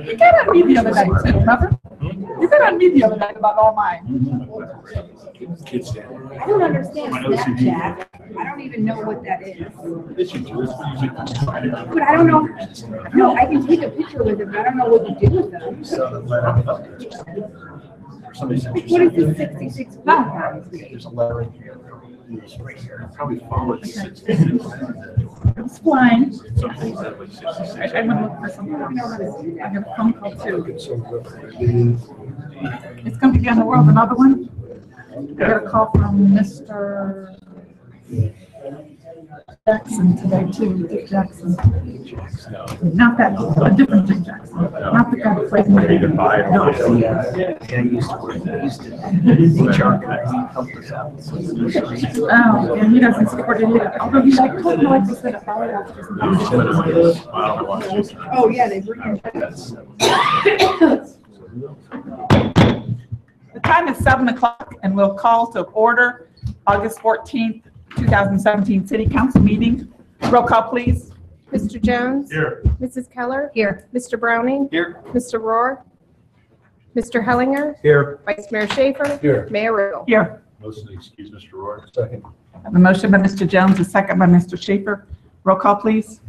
You got on me the other night too, remember? You got on me the other night about all mine. I don't understand Snapchat. I don't even know what that is. But I don't know. No, I can take a picture with it, but I don't know what to do with them. What is this 66 pound? There's a letter in here. It's right here. Probably followed. It's flying. I'm gonna look for something. I have a phone call too. It's gonna be on the world, another one. I got a call from Mr. Jackson today too, Dick Jackson. Not that, a different Dick Jackson. Not the guy who plays in the No, I used to work. I used to HR guy. He helped us out. Oh, and he doesn't support it either. Although he's like, totally like to set a fire out. Oh, yeah, they bring in. The time is 7 o'clock and we'll call to order August 14th, 2017 City Council meeting. Roll call, please. Mr. Jones? Here. Mrs. Keller? Here. Mr. Browning? Here. Mr. Rohr? Mr. Hellinger? Here. Vice Mayor Schaefer? Here. Mayor Riggle? Here. Motion to excuse Mr. Rohr. Second. I have a motion by Mr. Jones, a second by Mr. Schaefer. Roll call, please.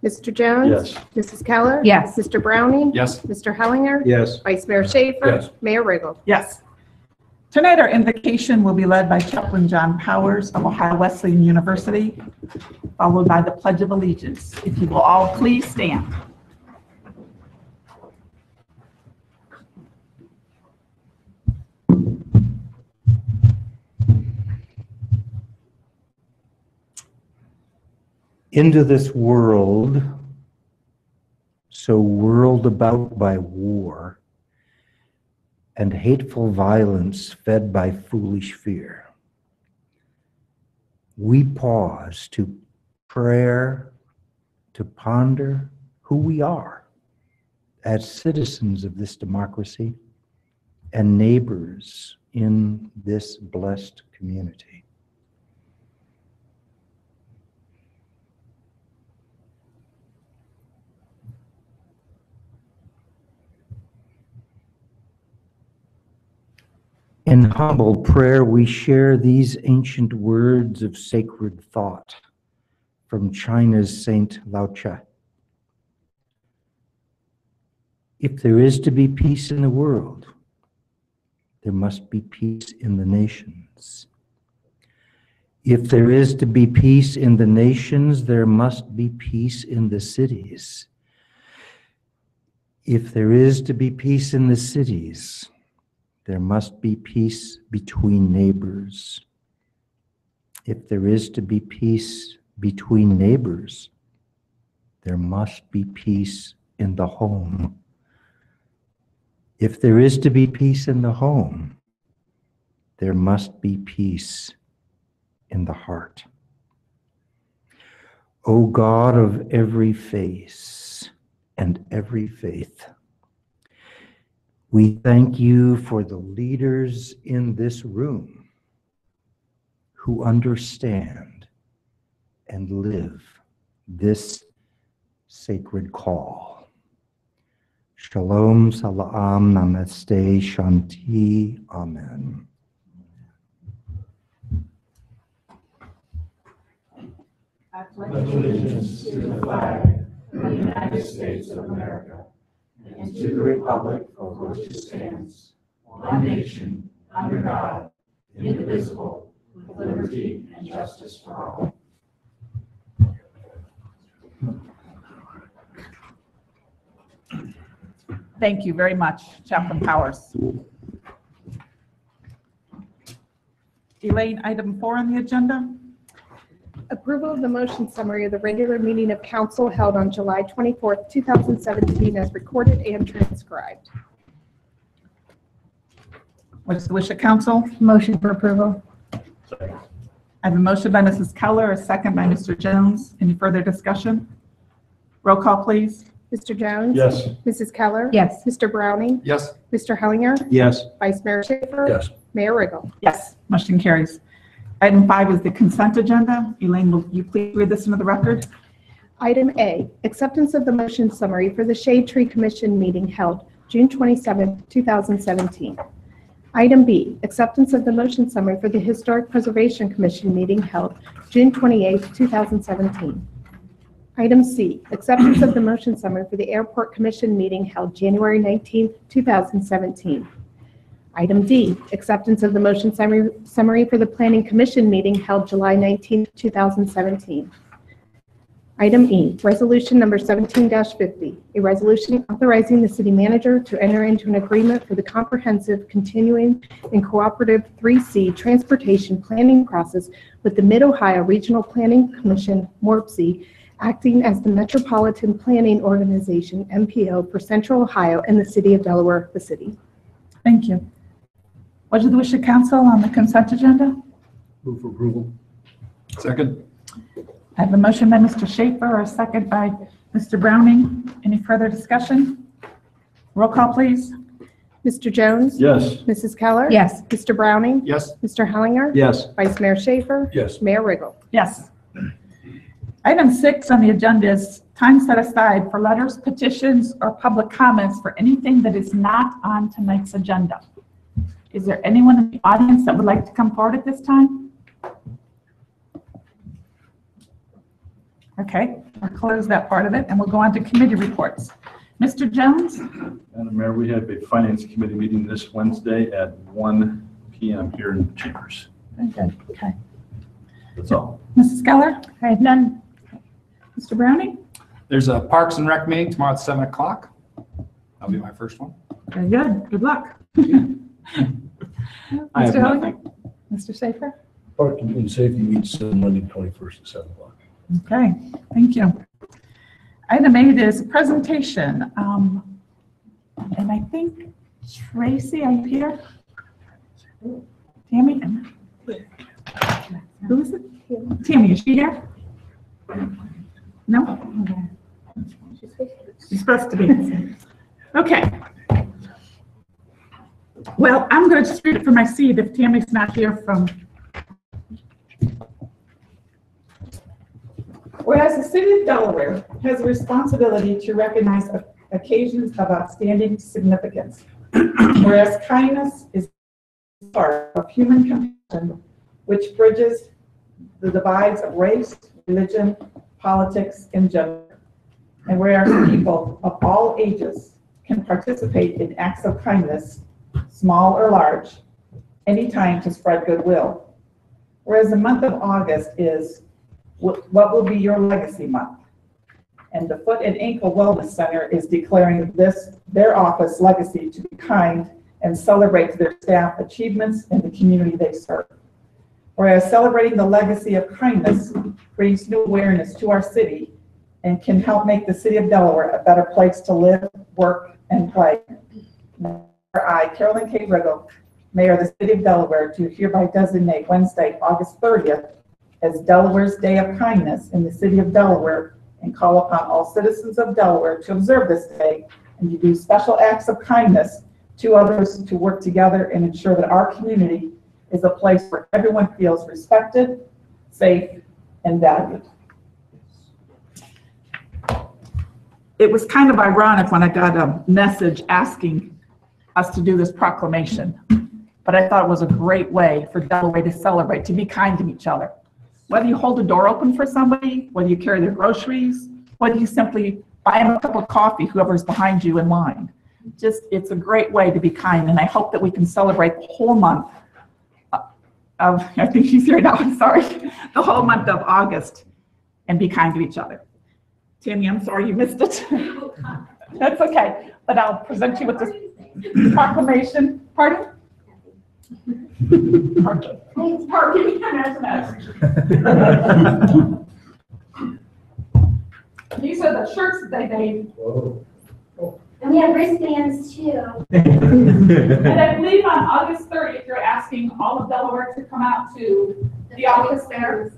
Mr. Jones? Yes. Mrs. Keller? Yes. Mr. Browning? Yes. Mr. Hellinger? Yes. Vice Mayor Schaefer? Yes. Mayor Riggle? Yes. Tonight, our invocation will be led by Chaplain John Powers of Ohio Wesleyan University, followed by the Pledge of Allegiance. If you will all please stand. Into this world, so whirled about by war and hateful violence fed by foolish fear, we pause to prayer, to ponder who we are as citizens of this democracy and neighbors in this blessed community. In humble prayer, we share these ancient words of sacred thought from China's Saint Lao Tzu. If there is to be peace in the world, there must be peace in the nations. If there is to be peace in the nations, there must be peace in the cities. If there is to be peace in the cities, there must be peace between neighbors. If there is to be peace between neighbors, there must be peace in the home. If there is to be peace in the home, there must be peace in the heart. O God of every face and every faith, we thank you for the leaders in this room who understand and live this sacred call. Shalom, salam, namaste, shanti, amen. I pledge allegiance to the flag of the United States of America and to the republic for which it stands, one nation, under God, indivisible, with liberty and justice for all. Thank you very much, Chaplain Powers. Elaine, item 4 on the agenda. Approval of the motion summary of the regular meeting of council held on July 24th, 2017 as recorded and transcribed. What is the wish of council? Motion for approval. I have a motion by Mrs. Keller, a second by Mr. Jones. Any further discussion? Roll call, please. Mr. Jones? Yes. Mrs. Keller? Yes. Mr. Browning? Yes. Mr. Hellinger? Yes. Vice Mayor Schaefer? Yes. Mayor Riggle? Yes, motion carries. Item 5 is the consent agenda. Elaine, will you please read this into the record? Item A, acceptance of the motion summary for the Shade Tree Commission meeting held June 27, 2017. Item B, acceptance of the motion summary for the Historic Preservation Commission meeting held June 28, 2017. Item C, acceptance of the motion summary for the Airport Commission meeting held January 19, 2017. Item D, acceptance of the motion summary for the Planning Commission meeting held July 19, 2017. Item E, resolution number 17-50, a resolution authorizing the city manager to enter into an agreement for the comprehensive, continuing, and cooperative 3C transportation planning process with the Mid-Ohio Regional Planning Commission, MORPC, acting as the Metropolitan Planning Organization, MPO, for Central Ohio and the City of Delaware, the city. Thank you. What is the wish of council on the consent agenda? Move for approval. Second. I have a motion by Mr. Schaefer, a second by Mr. Browning. Any further discussion? Roll call, please. Mr. Jones? Yes. Mrs. Keller? Yes. Mr. Browning? Yes. Mr. Hellinger? Yes. Vice Mayor Schaefer? Yes. Mayor Riggle? Yes. Item 6 on the agenda is time set aside for letters, petitions, or public comments for anything that is not on tonight's agenda. Is there anyone in the audience that would like to come forward at this time? Okay, I'll close that part of it and we'll go on to committee reports. Mr. Jones? Madam Mayor, we have a Finance Committee meeting this Wednesday at 1 p.m. here in the chambers. Very good, okay. That's all. Mrs. Keller? I have none. Mr. Browning? There's a Parks and Rec meeting tomorrow at 7 o'clock. That'll be my first one. Very good, good luck. I have Mr. Hellinger? nothing. Mr. Schaefer? Parking and safety meets Monday, 21st at 7 o'clock. Okay, thank you. Item 8 is a presentation. And I think, Tracy, are you here? Tammy? Who is it? Tammy, is she here? No? She's supposed to be. Okay. Well, I'm going to just read it from my seat if Tammy's not here from. Whereas the City of Delaware has a responsibility to recognize occasions of outstanding significance. Whereas kindness is part of human compassion, which bridges the divides of race, religion, politics, and gender. And whereas people of all ages can participate in acts of kindness, small or large, anytime to spread goodwill. Whereas the month of August is what will be your legacy month. And the Foot and Ankle Wellness Center is declaring their office legacy to be kind and celebrate their staff achievements in the community they serve. Whereas celebrating the legacy of kindness brings new awareness to our city and can help make the City of Delaware a better place to live, work, and play. I, Carolyn K. Riggle, Mayor of the City of Delaware, do hereby designate Wednesday, August 30th as Delaware's Day of Kindness in the City of Delaware and call upon all citizens of Delaware to observe this day and to do special acts of kindness to others to work together and ensure that our community is a place where everyone feels respected, safe, and valued. It was kind of ironic when I got a message asking us to do this proclamation, but I thought it was a great way for Delaware to celebrate, to be kind to each other. Whether you hold a door open for somebody, whether you carry their groceries, whether you simply buy them a cup of coffee, whoever's behind you in line. Just, it's a great way to be kind, and I hope that we can celebrate the whole month of, I think she's here now, I'm sorry, the whole month of August and be kind to each other. Tammy, I'm sorry you missed it. That's okay, but I'll present you with this proclamation. Pardon? Parking. Parking. These are the shirts that they made. And we have wristbands too. And I believe on August 30th, you're asking all of Delaware to come out to the office there,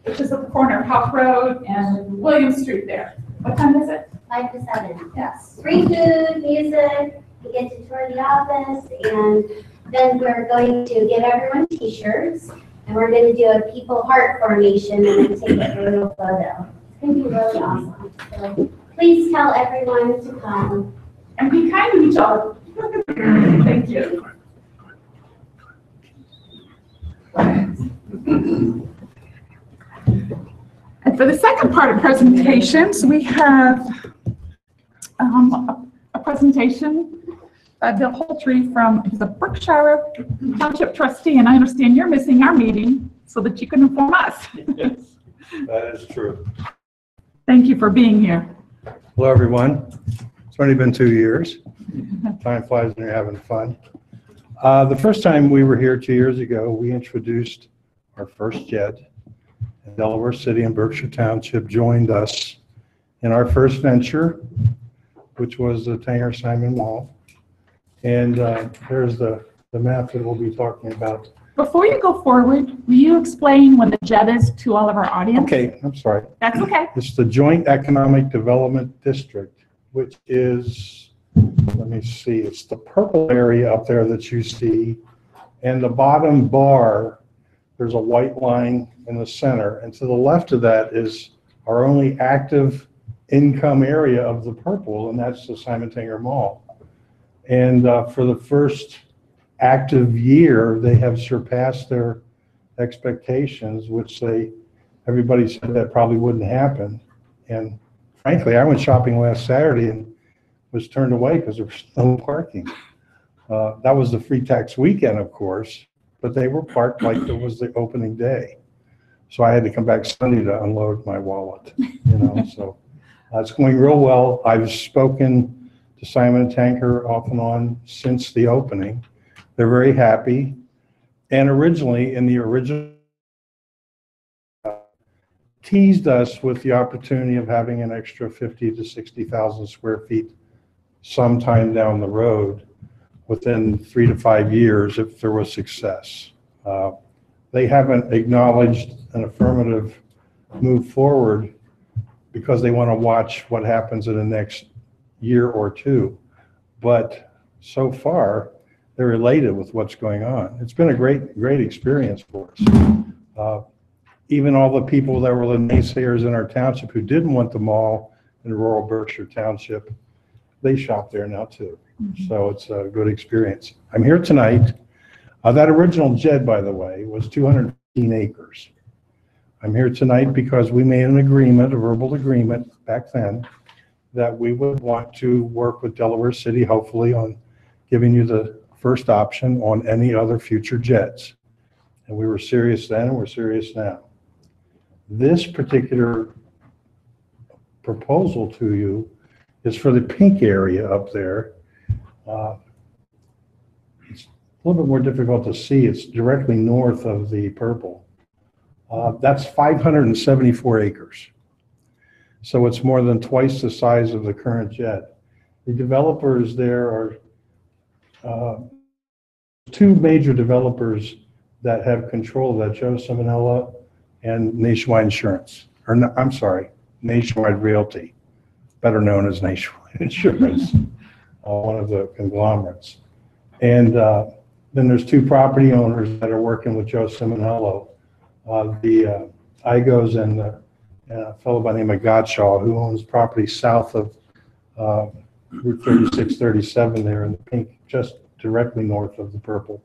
which is at the corner of Huff Road and William Street there. What time is it? 5 to 7. Yes. Free food, music, we get to tour the office, and then we're going to give everyone t-shirts, and we're going to do a people heart formation and then take a little photo. It's going to be really awesome. So please tell everyone to come. And be kind to each other. Thank you. And for the second part of presentations, we have a presentation by Bill Holtree he's a Berkshire Township trustee, and I understand you're missing our meeting so that you can inform us. Yes, that is true. Thank you for being here. Hello, everyone. It's only been 2 years. Time flies when you're having fun. The first time we were here 2 years ago, we introduced our first JED. And Delaware City and Berkshire Township joined us in our first venture, which was the Tanger Simon Mall. And there's the map that we'll be talking about. Before you go forward, will you explain what the JED is to all of our audience? Okay, I'm sorry. That's okay. It's the Joint Economic Development District, which is, let me see, it's the purple area up there that you see. And the bottom bar, there's a white line in the center. And to the left of that is our only active income area of the purple, and that's the Simon Tanger Mall. And for the first active year, they have surpassed their expectations, which everybody said that probably wouldn't happen. And frankly, I went shopping last Saturday and was turned away because there was no parking. That was the free tax weekend, of course, but they were parked like it was the opening day. So I had to come back Sunday to unload my wallet, so it's going real well. I've spoken to Simon & Tanger off and on since the opening. They're very happy. And originally, in the original, teased us with the opportunity of having an extra 50 to 60,000 square feet sometime down the road within 3 to 5 years if there was success. They haven't acknowledged an affirmative move forward because they want to watch what happens in the next year or two. But so far, they're elated with what's going on. It's been a great experience for us. Even all the people that were the naysayers in our township who didn't want the mall in rural Berkshire Township, they shop there now too. So it's a good experience. I'm here tonight. That original JED, by the way, was 215 acres. I'm here tonight because we made an agreement, a verbal agreement back then, that we would want to work with Delaware City, hopefully, on giving you the first option on any other future JEDs. And we were serious then and we're serious now. This particular proposal to you is for the pink area up there. It's a little bit more difficult to see. It's directly north of the purple. That's 574 acres. So it's more than twice the size of the current JED. The developers there are two major developers that have control of that, Joe Simonella and Nationwide Insurance, or no, I'm sorry, Nationwide Realty, better known as Nationwide Insurance, one of the conglomerates. And then there's two property owners that are working with Joe Simonello, the Igos and a fellow by the name of Godshaw, who owns property south of Route 3637 there in the pink, just directly north of the purple.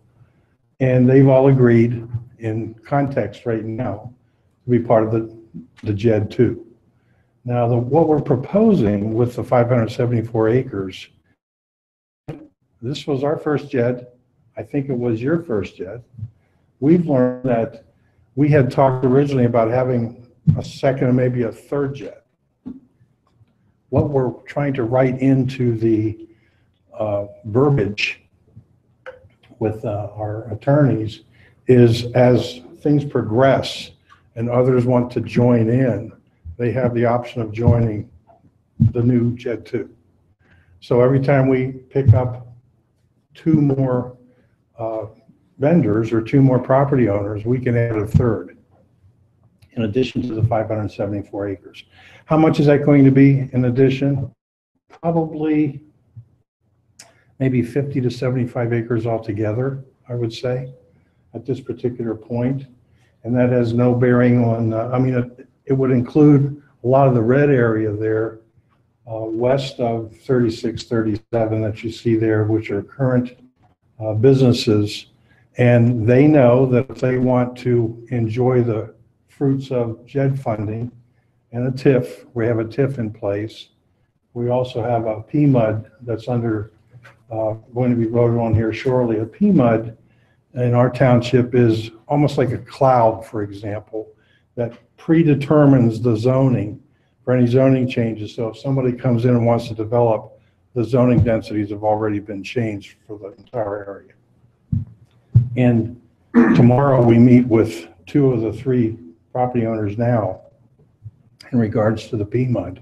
And they've all agreed in context right now to be part of the JED 2. Now, what we're proposing with the 574 acres, this was our first JED. I think it was your first JED. We've learned that we had talked originally about having a second and maybe a third JED. What we're trying to write into the verbiage with our attorneys is as things progress and others want to join in, they have the option of joining the new JED 2. So every time we pick up two more vendors or two more property owners, we can add a third in addition to the 574 acres. How much is that going to be in addition? Probably maybe 50 to 75 acres altogether, I would say, at this particular point. And that has no bearing on, it would include A lot of the red area there, west of 3637 that you see there, which are current businesses, and they know that if they want to enjoy the fruits of JED funding and a TIF, we have a TIF in place. We also have a PMUD that's going to be voted on here shortly. A PMUD in our township is almost like a cloud, for example, that predetermines the zoning for any zoning changes. So if somebody comes in and wants to develop, the zoning densities have already been changed for the entire area. And tomorrow we meet with 2 of the 3 property owners now in regards to the PMUD.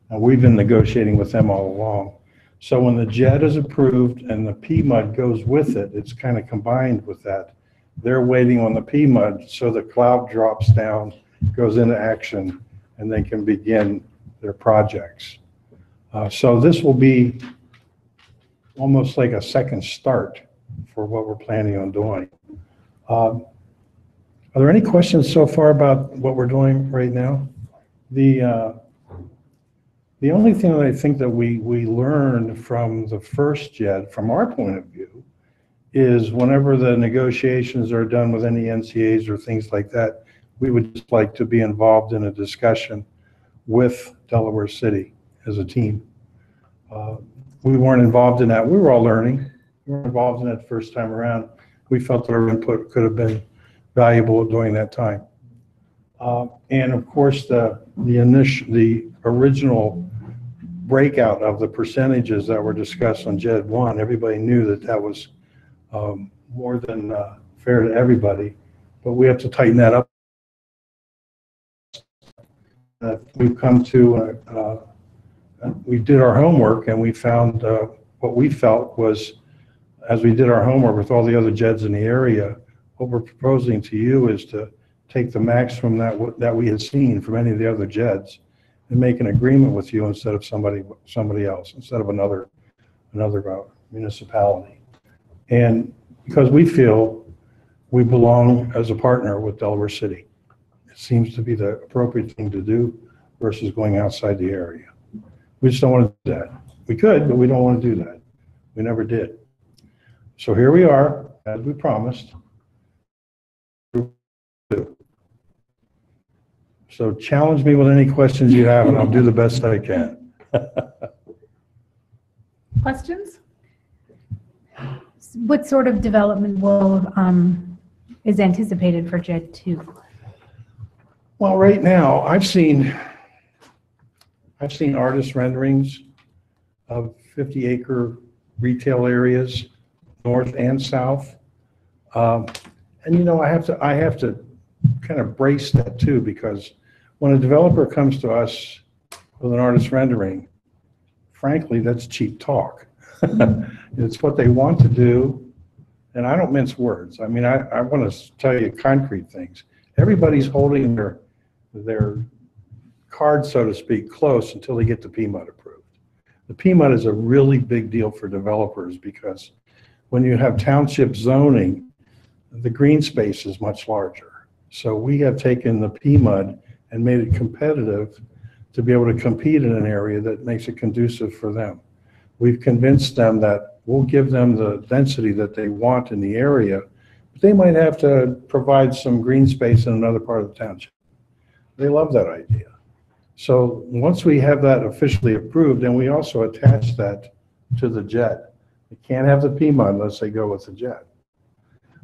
Now, we've been negotiating with them all along. So when the JED is approved and the PMUD goes with it, it's kind of combined with that. They're waiting on the PMUD so the cloud drops down, goes into action, and they can begin their projects. So this will be almost like a second start for what we're planning on doing. Are there any questions so far about what we're doing right now? The only thing that I think that we learned from the first JED, from our point of view, is whenever the negotiations are done with any NCAs or things like that, we would just like to be involved in a discussion with Delaware City as a team. We weren't involved in that. We were all learning. We weren't involved in that first time around. We felt that our input could have been valuable during that time. And of course, the original breakout of the percentages that were discussed on JED 1, everybody knew that that was more than fair to everybody, but we have to tighten that up. We've come to, we did our homework and we found what we felt was, as we did our homework with all the other JEDs in the area, what we're proposing to you is to take the maximum that we had seen from any of the other JEDs and make an agreement with you instead of somebody else, instead of another municipality. And because we feel we belong as a partner with Delaware City. It seems to be the appropriate thing to do versus going outside the area. We just don't want to do that. We could, but we don't want to do that. We never did. So here we are, as we promised. So challenge me with any questions you have, and I'll do the best I can. Questions? What sort of development is anticipated for JED 2? Well, right now, I've seen artist renderings of 50-acre retail areas, north and south. And you know, I have to kind of brace that too, because when a developer comes to us with an artist rendering, frankly, that's cheap talk. It's what they want to do, and I don't mince words. I mean, I want to tell you concrete things. Everybody's holding their card, so to speak, close until they get the PMUD approved. The PMUD is a really big deal for developers because when you have township zoning, the green space is much larger. So we have taken the PMUD and made it competitive to be able to compete in an area that makes it conducive for them. We've convinced them that we'll give them the density that they want in the area, but they might have to provide some green space in another part of the township. They love that idea. So once we have that officially approved, then we also attach that to the JED. They can't have the PMUD unless they go with the JED.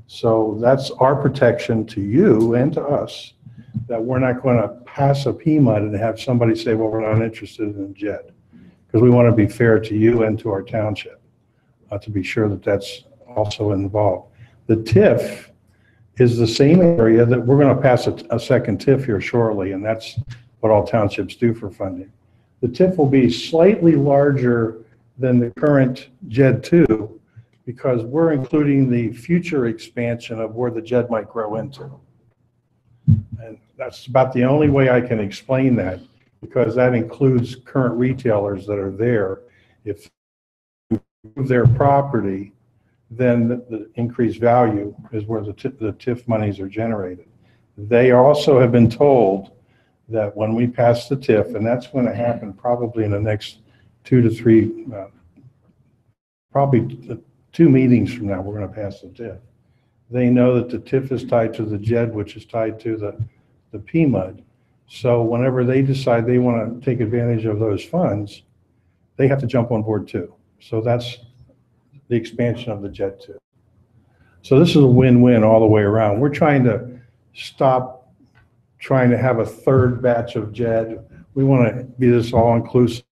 So that's our protection to you and to us, that we're not going to pass a PMUD and have somebody say, well, we're not interested in JED. Because we want to be fair to you and to our township, to be sure that that's also involved. The TIF is the same area that we're going to pass a second TIF here shortly, and that's what all townships do for funding. The TIF will be slightly larger than the current JED 2 because we're including the future expansion of where the JED might grow into. And that's about the only way I can explain that, because that includes current retailers that are there. If you move their property, then the increased value is where the TIF monies are generated. They also have been told that when we pass the TIF, and that's going to happen probably in the next 2 to 3, probably 2 meetings from now, we're going to pass the TIF. They know that the TIF is tied to the JED, which is tied to the PMUD. So whenever they decide they want to take advantage of those funds, they have to jump on board too. So that's the expansion of the JED too. So this is a win-win all the way around. We're trying to stop trying to have a third batch of JED. We want to be this all-inclusive.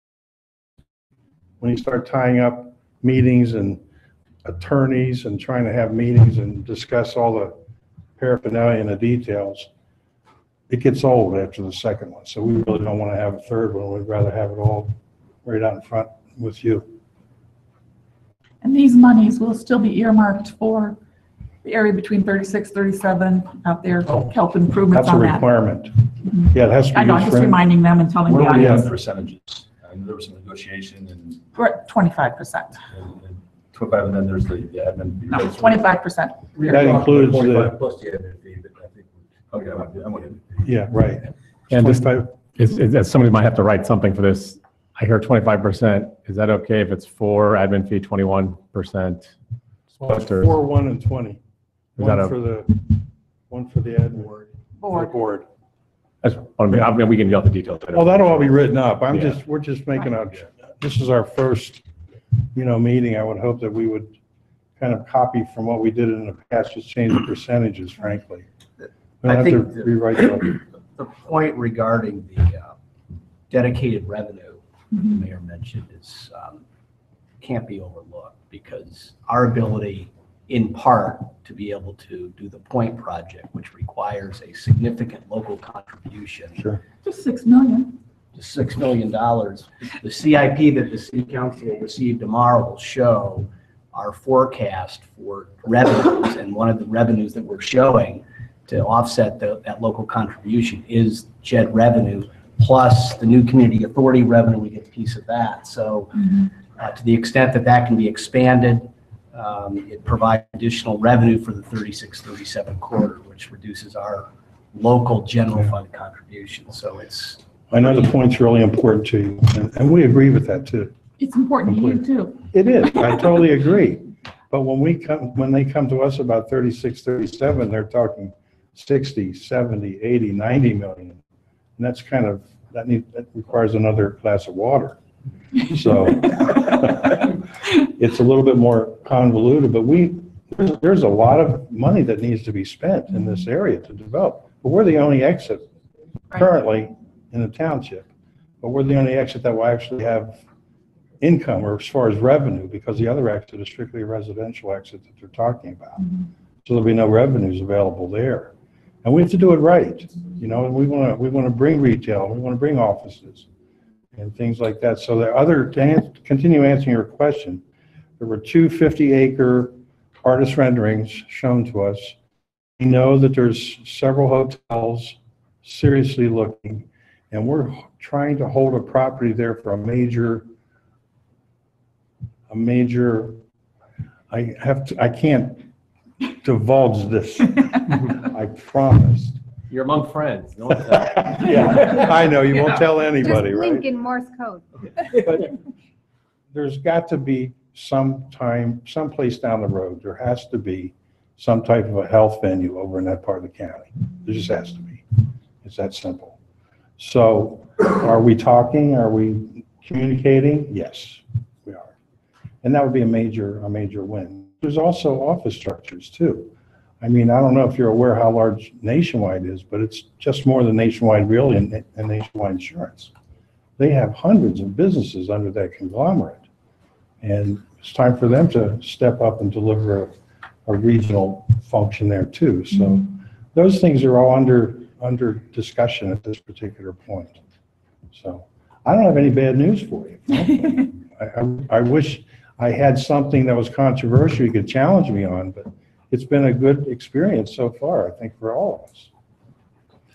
When you start tying up meetings and attorneys and trying to have meetings and discuss all the paraphernalia and the details, it gets old after the second one. So we really don't want to have a third one. We'd rather have it all right out in front with you. And these monies will still be earmarked for the area between 36, 37 out there, help improvements That's a on that. requirement. Yeah, it has to be. I know, I'm just reminding them and telling the Where were we on audience. percentages? There was some negotiation and We're at 25%. 25, and then there's the admin. No, 25%. That includes the, Plus the admin fee, but I think. Okay, I'm with you. yeah, right. And just, 25. somebody might have to write something for this. I hear 25%. Is that okay if it's 4 admin fee, 21%? Well, it's Or- 4, 1, and 20. Is that One for the admin. Board. I mean, we can get the details. Well, that'll all be written up. Yeah. We're just making this is our first, meeting. I would hope that we would kind of copy from what we did in the past, just change the percentages, frankly. We don't I have to think rewrite the point regarding the dedicated revenue the mayor mentioned is can't be overlooked, because our ability in part to be able to do the point project, which requires a significant local contribution. Sure. Just 6 million. To $6 million. The CIP that the city council will receive tomorrow will show our forecast for revenues, and one of the revenues that we're showing to offset that local contribution is JED revenue, plus the new community authority revenue, we get a piece of that. So to the extent that that can be expanded, it provides additional revenue for the 36-37 corridor, which reduces our local general fund contribution. So it's. I know the point's really important to you, and we agree with that too. It's important to you too. It is. I totally agree. But when they come to us about 36, 37, they're talking 60, 70, 80, 90 million. And that's kind of, that requires another glass of water. So it's a little bit more convoluted, but there's a lot of money that needs to be spent in this area to develop. But we're the only exit currently in the township, but we're the only exit that will actually have income, or as far as revenue, because the other exit is strictly a residential exit that they're talking about. So there'll be no revenues available there. And we have to do it right. And we want to bring retail, we want to bring offices and things like that. So to continue answering your question, there were 2 50-acre artist renderings shown to us. We know that there's several hotels seriously looking, and we're trying to hold a property there for a major, I can't divulge this. I promised. You're among friends. No one's Yeah, I know, you won't tell anybody, Just right? link in Morse code. But there's got to be someplace down the road, there has to be some type of a health venue over in that part of the county. There just has to be. It's that simple. So are we talking? Are we communicating? Yes, we are. And that would be a major win. There's also office structures too. I mean, I don't know if you're aware how large Nationwide is, but it's just more than Nationwide Realty and Nationwide Insurance. They have hundreds of businesses under that conglomerate. And it's time for them to step up and deliver a regional function there too. So those things are all under discussion at this particular point. So I don't have any bad news for you. I wish I had something that was controversial you could challenge me on, but it's been a good experience so far, I think, for all of us.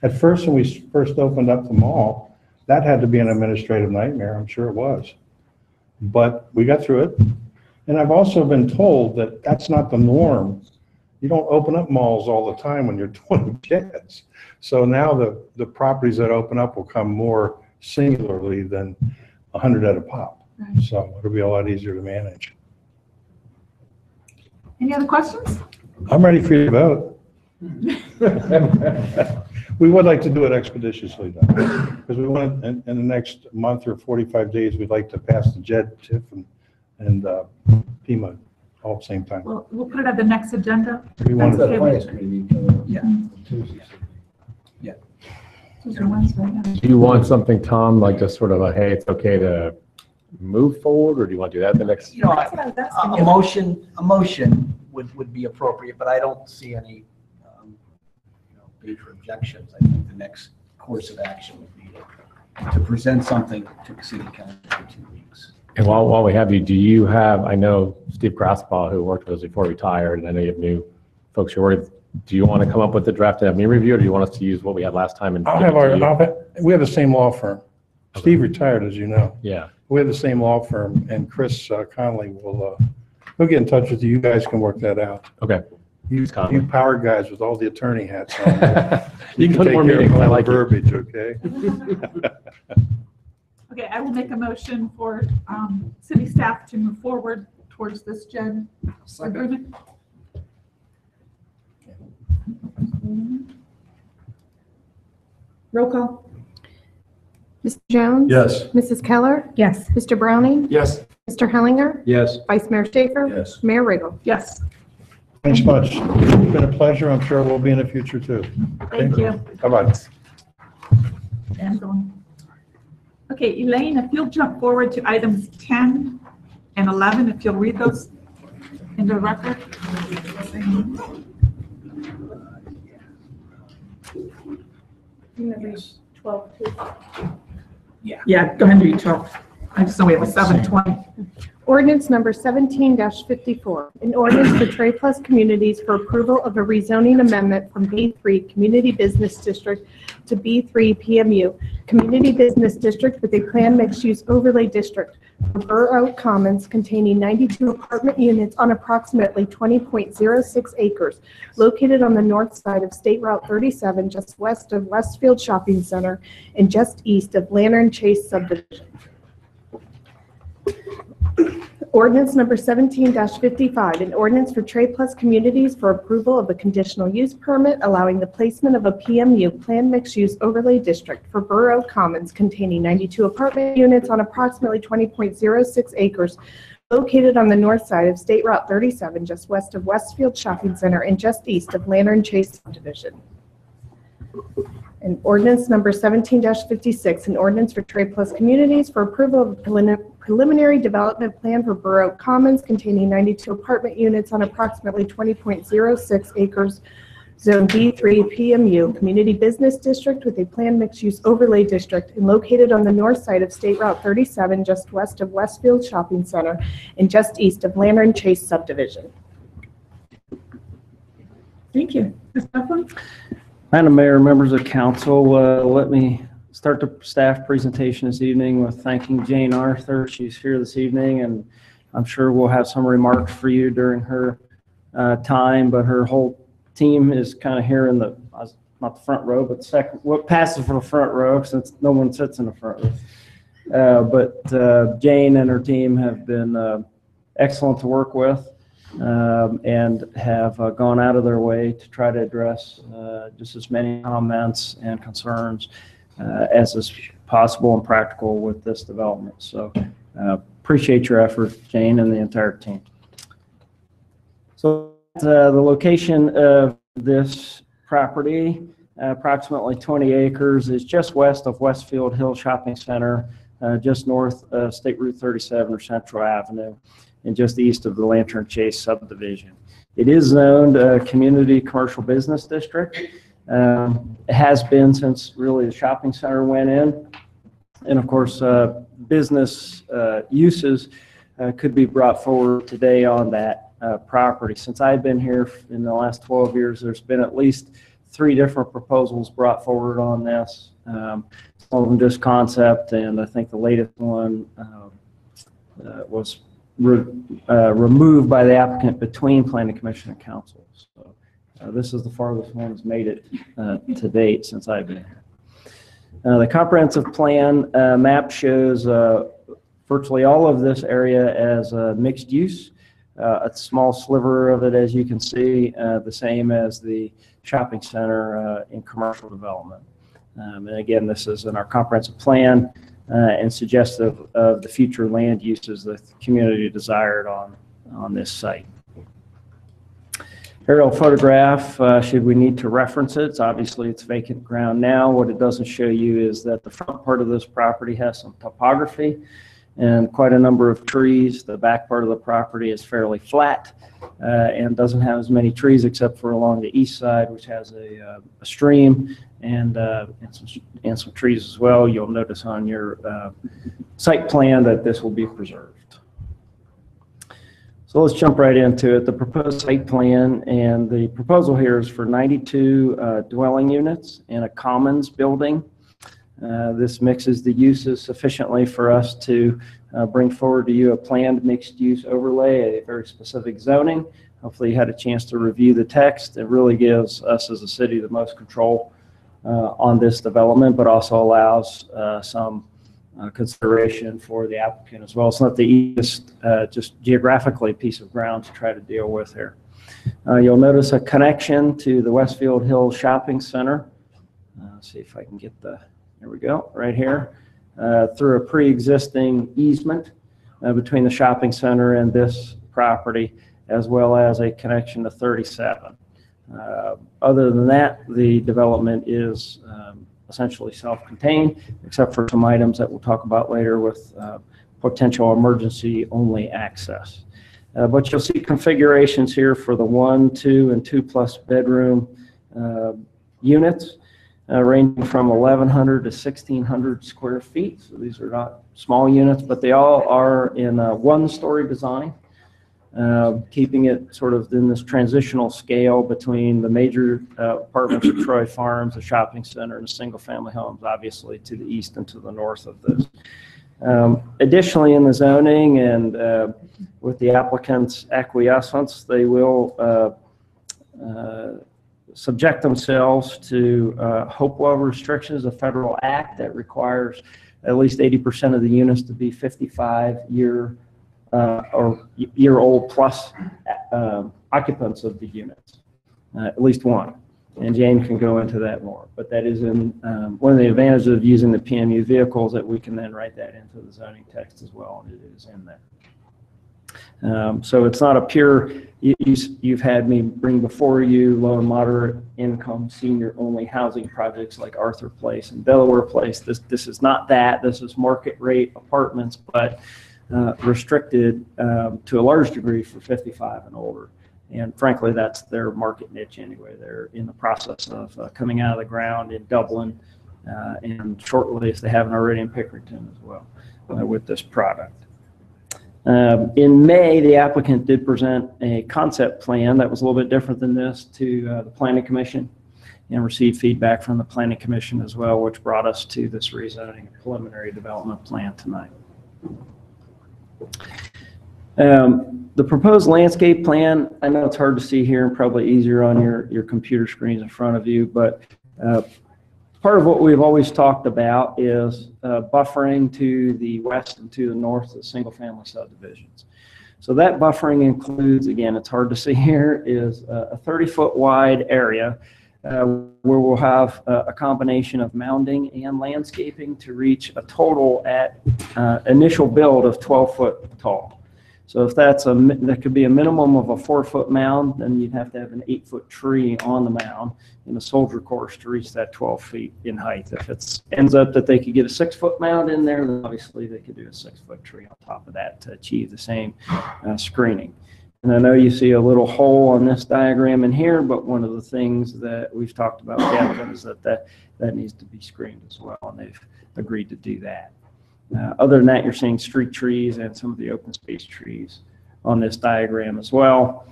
At first, when we first opened up the mall, that had to be an administrative nightmare. I'm sure it was. But we got through it. And I've also been told that that's not the norm You don't open up malls all the time when you're 20 kids. So now the properties that open up will come more singularly than 100 at a pop. So it'll be a lot easier to manage. Any other questions? I'm ready for you to vote. We would like to do it expeditiously though, because we want, in the next month or 45 days, we'd like to pass the JED, TIF, and FEMA all at the same time. Well, we'll put it at the next agenda. We want That's to- okay. Tuesday or Wednesday, yeah. Do you want something, Tom, like just sort of a, hey, it's okay to move forward, or do you want to do that the next? You know, That's what I was asking a you. motion would be appropriate, but I don't see any, major objections. I think the next course of action would be to present something to the city council in 2 weeks. And while we have you, do you have, I know Steve Grassbaugh, who worked with us before retired, and I know you have new folks you're worried. Do you want to come up with the draft to have me review, or do you want us to use what we had last time? And we have the same law firm. Steve retired, as you know. Yeah. We have the same law firm, and Chris Conley will, he'll get in touch with you. You guys can work that out. Okay. You power guys with all the attorney hats on. You can go to take more care of meetings. all I the like it. verbiage, okay? Okay, I will make a motion for city staff to move forward towards this JED agreement. Roll call. Mr. Jones? Yes. Mrs. Keller? Yes. Mr. Browning? Yes. Mr. Hellinger? Yes. Vice Mayor Schaefer? Yes. Mayor Riggle? Yes. Thanks much. It's been a pleasure. I'm sure we'll be in the future too. Thank you. Bye-bye. And going. Okay, Elaine, if you'll jump forward to items 10 and 11, if you'll read those into the record. Numbers 12, too. Yeah, go ahead and read 12. I just know we have a 720. Ordinance number 17-54, an ordinance for Trade Plus Communities for approval of a rezoning amendment from B3 Community Business District to B3 PMU, Community Business District with a planned mixed-use overlay district for Burr Oak Commons containing 92 apartment units on approximately 20.06 acres, located on the north side of State Route 37, just west of Westfield Shopping Center and just east of Lantern Chase subdivision. Ordinance number 17-55, an ordinance for Trade Plus Communities for approval of a conditional use permit allowing the placement of a PMU planned mixed-use overlay district for Burr Oak Commons containing 92 apartment units on approximately 20.06 acres located on the north side of State Route 37, just west of Westfield Shopping Center and just east of Lantern Chase subdivision. And ordinance number 17-56, an ordinance for Trade Plus Communities for approval of a preliminary development plan for Burr Oak Commons containing 92 apartment units on approximately 20.06 acres, Zone B3 PMU, Community Business District with a planned mixed-use overlay district and located on the north side of State Route 37, just west of Westfield Shopping Center and just east of Lantern Chase subdivision. Thank you. Ms. Buckland? Madam Mayor, members of council, let me start the staff presentation this evening with thanking Jane Arthur. She's here this evening, and I'm sure we'll have some remarks for you during her time, but her whole team is kind of here in the, not the front row, but the second, what passes for the front row, since no one sits in the front row. But Jane and her team have been excellent to work with. And have gone out of their way to try to address just as many comments and concerns as is possible and practical with this development. So appreciate your effort, Jane, and the entire team. So the location of this property, approximately 20 acres, is just west of Westfield Hill Shopping Center, just north of State Route 37 or Central Avenue, and just east of the Lantern Chase subdivision. It is zoned a community commercial business district. It has been since really the shopping center went in. And of course, business uses could be brought forward today on that property. Since I've been here in the last 12 years, there's been at least 3 different proposals brought forward on this. Some of them just concept, and I think the latest one was removed by the applicant between Planning Commission and Council. So this is the farthest one that's made it to date since I've been here. The comprehensive plan map shows virtually all of this area as mixed use. A small sliver of it, as you can see, the same as the shopping center in commercial development. And again, this is in our comprehensive plan and suggestive of the future land uses that the community desired on this site. Aerial photograph, should we need to reference it, obviously it's vacant ground now. What it doesn't show you is that the front part of this property has some topography and quite a number of trees. The back part of the property is fairly flat and doesn't have as many trees except for along the east side, which has a stream and some trees as well. You'll notice on your site plan that this will be preserved. So let's jump right into it. The proposed site plan and the proposal here is for 92 dwelling units in a commons building. This mixes the uses sufficiently for us to bring forward to you a planned mixed-use overlay, a very specific zoning. Hopefully you had a chance to review the text. It really gives us as a city the most control on this development, but also allows some consideration for the applicant as well. It's not the easiest, just geographically, piece of ground to try to deal with here. You'll notice a connection to the Westfield Hills Shopping Center. Let's see if I can get the, there we go, right here, through a pre-existing easement between the shopping center and this property, as well as a connection to 37. Other than that, the development is essentially self-contained, except for some items that we'll talk about later with potential emergency-only access. But you'll see configurations here for the 1, 2, and 2+ bedroom units, ranging from 1,100 to 1,600 square feet. So these are not small units, but they all are in a one-story design, keeping it sort of in this transitional scale between the major apartments of Troy Farms, the shopping center, and the single-family homes, obviously, to the east and to the north of this. Additionally, in the zoning and with the applicant's acquiescence, they will subject themselves to HOPWA restrictions, a federal act that requires at least 80% of the units to be 55-year or year-old plus occupants of the units, at least one. And Jane can go into that more. But that is in one of the advantages of using the PMU vehicles, that we can then write that into the zoning text as well, and it is in there. So it's not a pure, you've had me bring before you low and moderate income senior only housing projects like Arthur Place and Delaware Place. This is not that. This is market rate apartments, but restricted to a large degree for 55 and older. And frankly, that's their market niche anyway. They're in the process of coming out of the ground in Dublin and shortly, if they haven't already, in Pickerington as well with this product. In May, the applicant did present a concept plan that was a little bit different than this to the Planning Commission, and received feedback from the Planning Commission as well, which brought us to this rezoning preliminary development plan tonight. The proposed landscape plan, I know it's hard to see here and probably easier on your computer screens in front of you, but part of what we've always talked about is buffering to the west and to the north of the single-family subdivisions. So that buffering includes, again, it's hard to see here, is a 30-foot wide area where we'll have a combination of mounding and landscaping to reach a total at initial build of 12 foot tall. So if that could be a minimum of a 4-foot mound, then you'd have to have an 8-foot tree on the mound in a soldier course to reach that 12 feet in height. If it ends up that they could get a 6-foot mound in there, then obviously they could do a 6-foot tree on top of that to achieve the same screening. And I know you see a little hole on this diagram in here, but one of the things that we've talked about with the applicant is that needs to be screened as well, and they've agreed to do that. Other than that, you're seeing street trees and some of the open space trees on this diagram as well.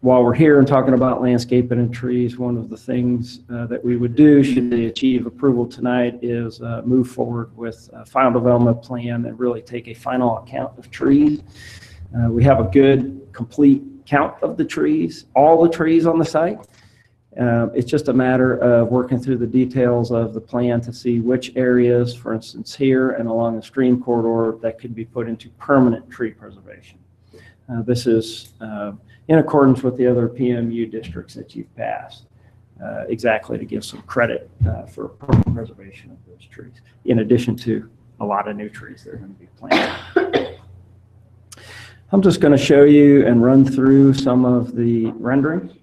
while we're here and talking about landscaping and trees, one of the things that we would do should they achieve approval tonight is move forward with a final development plan and really take a final account of trees. We have a good, complete count of the trees, all the trees on the site. It's just a matter of working through the details of the plan to see which areas, for instance, here and along the stream corridor, that could be put into permanent tree preservation. This is in accordance with the other PMU districts that you've passed, exactly to give some credit for permanent preservation of those trees, in addition to a lot of new trees that are going to be planted. I'm just going to show you and run through some of the renderings.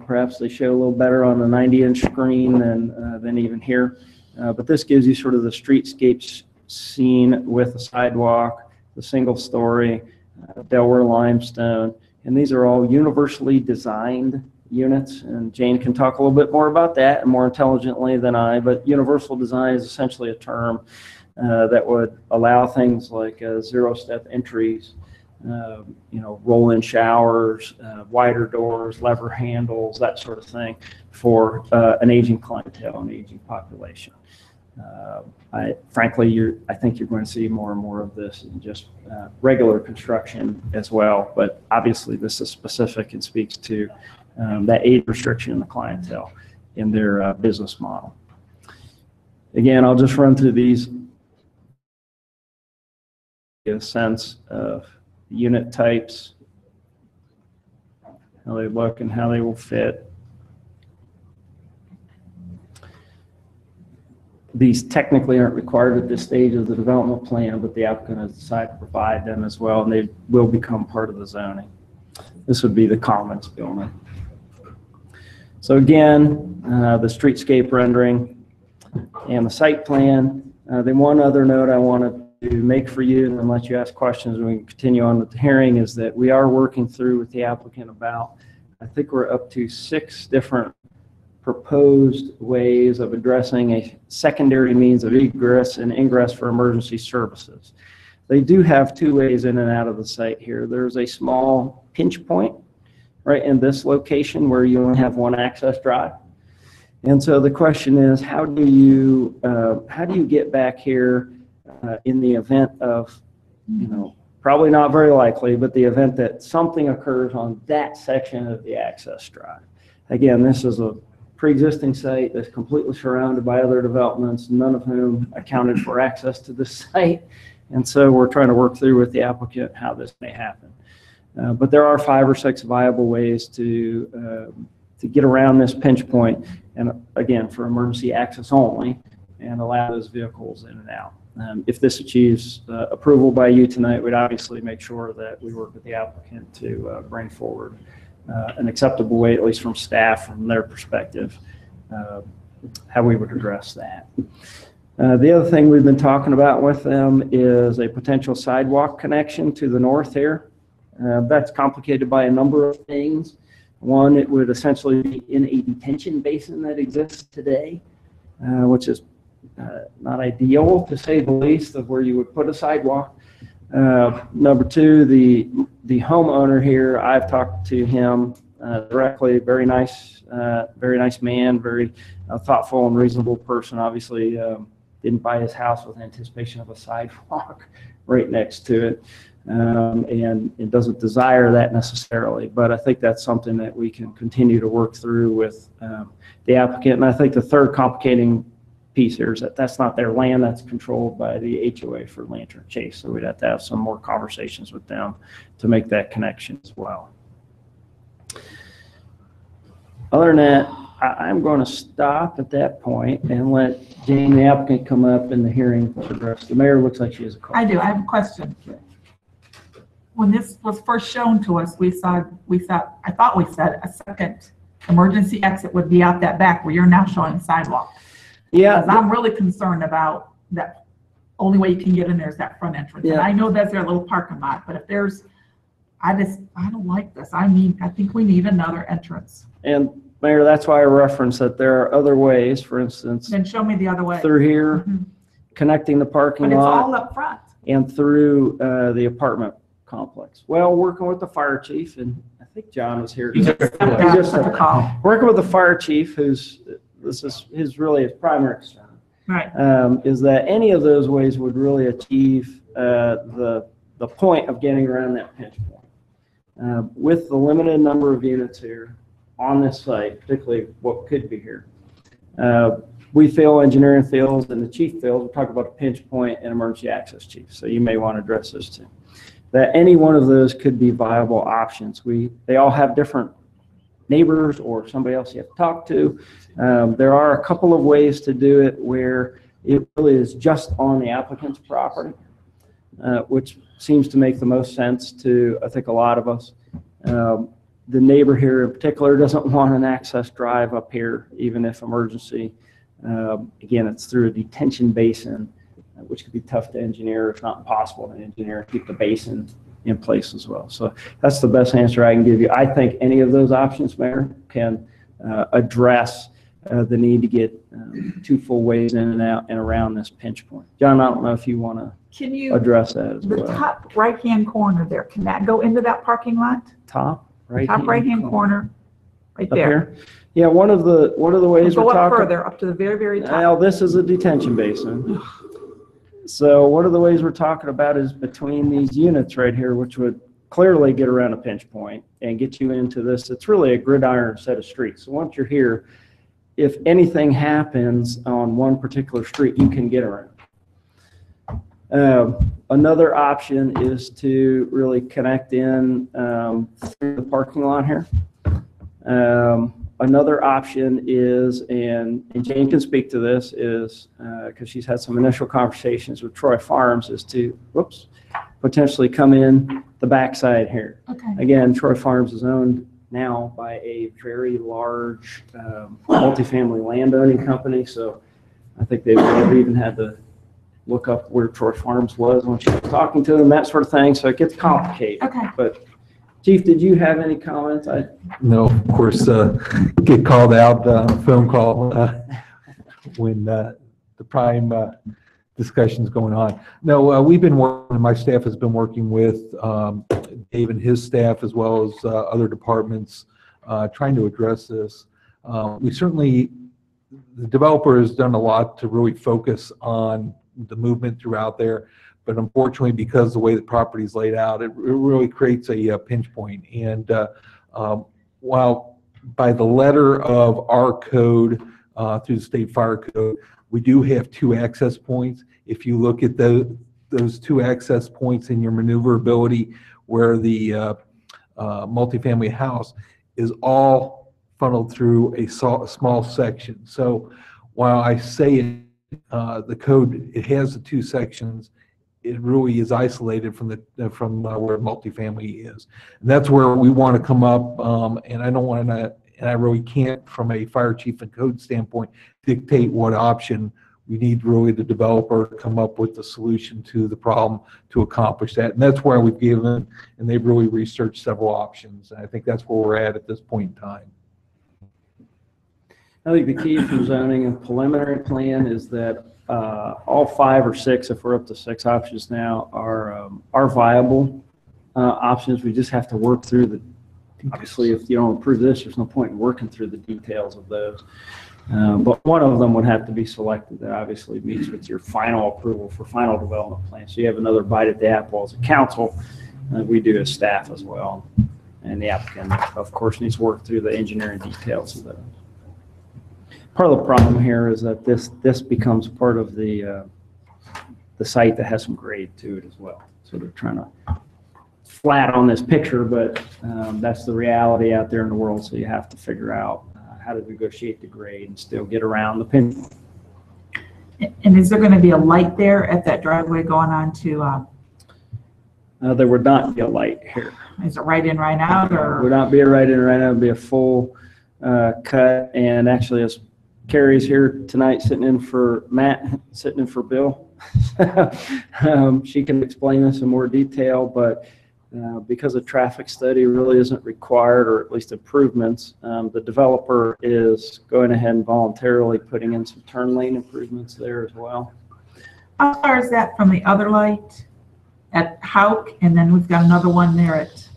Perhaps they show a little better on a 90-inch screen than even here. But this gives you sort of the streetscape scene with the sidewalk, the single story, Delaware limestone. And these are all universally designed units. And Jane can talk a little bit more about that and more intelligently than I. But universal design is essentially a term that would allow things like zero-step entries, roll-in showers, wider doors, lever handles, that sort of thing for an aging clientele, an aging population. Frankly, I think you're going to see more and more of this in just regular construction as well. But obviously, this is specific and speaks to that age restriction in the clientele in their business model. Again, I'll just run through these. Get a sense of unit types, how they look and how they will fit. These technically aren't required at this stage of the development plan, but the applicant has decided to provide them as well, and they will become part of the zoning. This would be the commons building. So again, the streetscape rendering and the site plan. The one other note I wanted to make for you and then let you ask questions and we can continue on with the hearing is that we are working through with the applicant about, I think we're up to 6 different proposed ways of addressing a secondary means of egress and ingress for emergency services. They do have 2 ways in and out of the site here. There's a small pinch point right in this location where you only have 1 access drive. And so the question is, how do you get back here in the event of, probably not very likely, but the event that something occurs on that section of the access drive. Again, this is a pre-existing site that's completely surrounded by other developments, none of whom accounted for access to this site. And so we're trying to work through with the applicant how this may happen. But there are 5 or 6 viable ways to get around this pinch point, and again, for emergency access only, and allow those vehicles in and out. If this achieves approval by you tonight, we'd obviously make sure that we work with the applicant to bring forward an acceptable way, at least from staff, from their perspective, how we would address that. The other thing we've been talking about with them is a potential sidewalk connection to the north here. That's complicated by a number of things. One, it would essentially be in a detention basin that exists today, which is not ideal, to say the least, of where you would put a sidewalk. Number 2, the homeowner here, I've talked to him directly. Very nice man, very thoughtful and reasonable person. Obviously, didn't buy his house with anticipation of a sidewalk right next to it, and it doesn't desire that necessarily. But I think that's something that we can continue to work through with the applicant. And I think the third complicating piece here is that that's not their land, that's controlled by the HOA for Lantern Chase. So we'd have to have some more conversations with them to make that connection as well. Other than that, I'm going to stop at that point and let Jane, the applicant, come up in the hearing to address. The mayor looks like she has a question. I do. I have a question. When this was first shown to us, I thought we said a second emergency exit would be out that back where you're now showing the sidewalk. Yeah. Because I'm really concerned about that. Only way you can get in there is that front entrance. Yeah. And I know that's their little parking lot, but if there's, I don't like this. I think we need another entrance. And Mayor, that's why I referenced that there are other ways. For instance, then show me the other way through here, connecting the parking lot. But it's all up front. And through the apartment complex. Well, working with the fire chief, and I think John was here. He just stepped out for the call. Working with the fire chief, this is really his primary concern. Right. Is that any of those ways would really achieve the point of getting around that pinch point. With the limited number of units here on this site, particularly what could be here, we feel, engineering feels, and the chief feels, we talk about a pinch point and emergency access chief, so you may want to address this too, that any one of those could be viable options. They all have different neighbors or somebody else you have to talk to. There are a couple of ways to do it where it really is just on the applicant's property, which seems to make the most sense to, I think, a lot of us. The neighbor here in particular doesn't want an access drive up here, even if emergency. Again, it's through a detention basin, which could be tough to engineer, if not impossible to engineer, keep the basin in place as well. So that's the best answer I can give you. I think any of those options, Mayor, can address the need to get 2 full ways in and out and around this pinch point. John, I don't know if you want to address that as well. The top right-hand corner there, can that go into that parking lot? Top Top right-hand corner, right up there. here? Yeah, one of the ways Go we're up talking. further, up to the very, very top. Well, this is a detention basin. So one of the ways we're talking about is between these units right here, which would clearly get around a pinch point and get you into this. It's really a gridiron set of streets. So once you're here, if anything happens on one particular street, you can get around. Another option is to really connect in through the parking lot here. Another option is, and Jane can speak to this, is because she's had some initial conversations with Troy Farms, is to, potentially come in the backside here. Okay. Again, Troy Farms is owned now by a very large multifamily landowning company, so I think they've never even had to look up where Troy Farms was when she was talking to them, that sort of thing, so it gets complicated. Okay. But Chief, did you have any comments? No, of course, get called out on a phone call when the prime discussion's going on. No, we've been working, my staff has been working with Dave and his staff as well as other departments trying to address this. We certainly, the developer has done a lot to really focus on the movement throughout there. But unfortunately, because the way the property is laid out, it really creates a pinch point. And while by the letter of our code through the state fire code, we do have 2 access points. If you look at those 2 access points in your maneuverability, where the multifamily house is all funneled through a small section. So while I say the code, it has the 2 sections, it really is isolated from where multifamily is. And that's where we want to come up, and I don't want to, and I really can't, from a fire chief and code standpoint, dictate what option. We need really the developer to come up with the solution to the problem to accomplish that. And that's where we've given, and they've really researched several options. And I think that's where we're at this point in time. I think the key from zoning and preliminary plan is that all 5 or 6, if we're up to 6 options now, are viable options. We just have to work through the, obviously, if you don't approve this, there's no point in working through the details of those. But one of them would have to be selected that obviously meets with your final approval for final development plan. So you have another bite at the apple as a council. We do as staff as well. And the applicant, of course, needs to work through the engineering details of those. Part of the problem here is that this becomes part of the site that has some grade to it as well. So they're trying to flat on this picture, but that's the reality out there in the world. So you have to figure out how to negotiate the grade and still get around the pin. And is there going to be a light there at that driveway going on to? There would not be a light here. Is it right in, right out, or? Would not be a right in, right out. It would be a full cut. And actually, as Carrie's here tonight, sitting in for Matt, sitting in for Bill, she can explain this in more detail. But because a traffic study really isn't required, or at least improvements, the developer is going ahead and voluntarily putting in some turn lane improvements there as well. How far is that from the other light at Hauk? And then we've got another one there at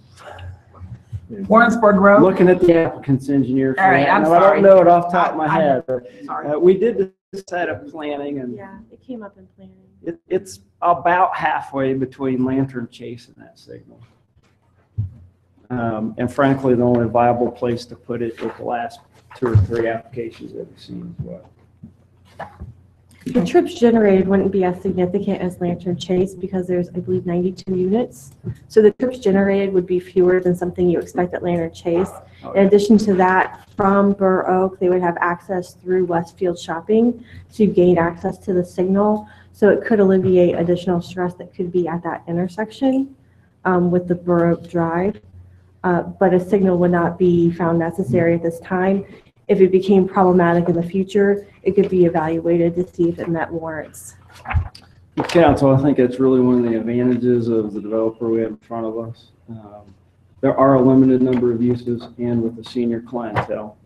Warrensburg Road? Looking at the applicant's engineer for All right, that. I'm Now, I sorry. don't know it off the top of my head, but Sorry. we did this set of planning, and Yeah, it came up in planning. it's about halfway between Lantern Chase and that signal. And frankly, the only viable place to put it with the last 2 or 3 applications that we've seen as well. The trips generated wouldn't be as significant as Lantern Chase because there's, I believe, 92 units. So the trips generated would be fewer than something you expect at Lantern Chase. In addition to that, from Burr Oak, they would have access through Westfield Shopping to gain access to the signal. So it could alleviate additional stress that could be at that intersection with the Burr Oak Drive. But a signal would not be found necessary at this time. If it became problematic in the future, it could be evaluated to see if it met warrants. Council, I think that's really one of the advantages of the developer we have in front of us. There are a limited number of uses, and with the senior clientele,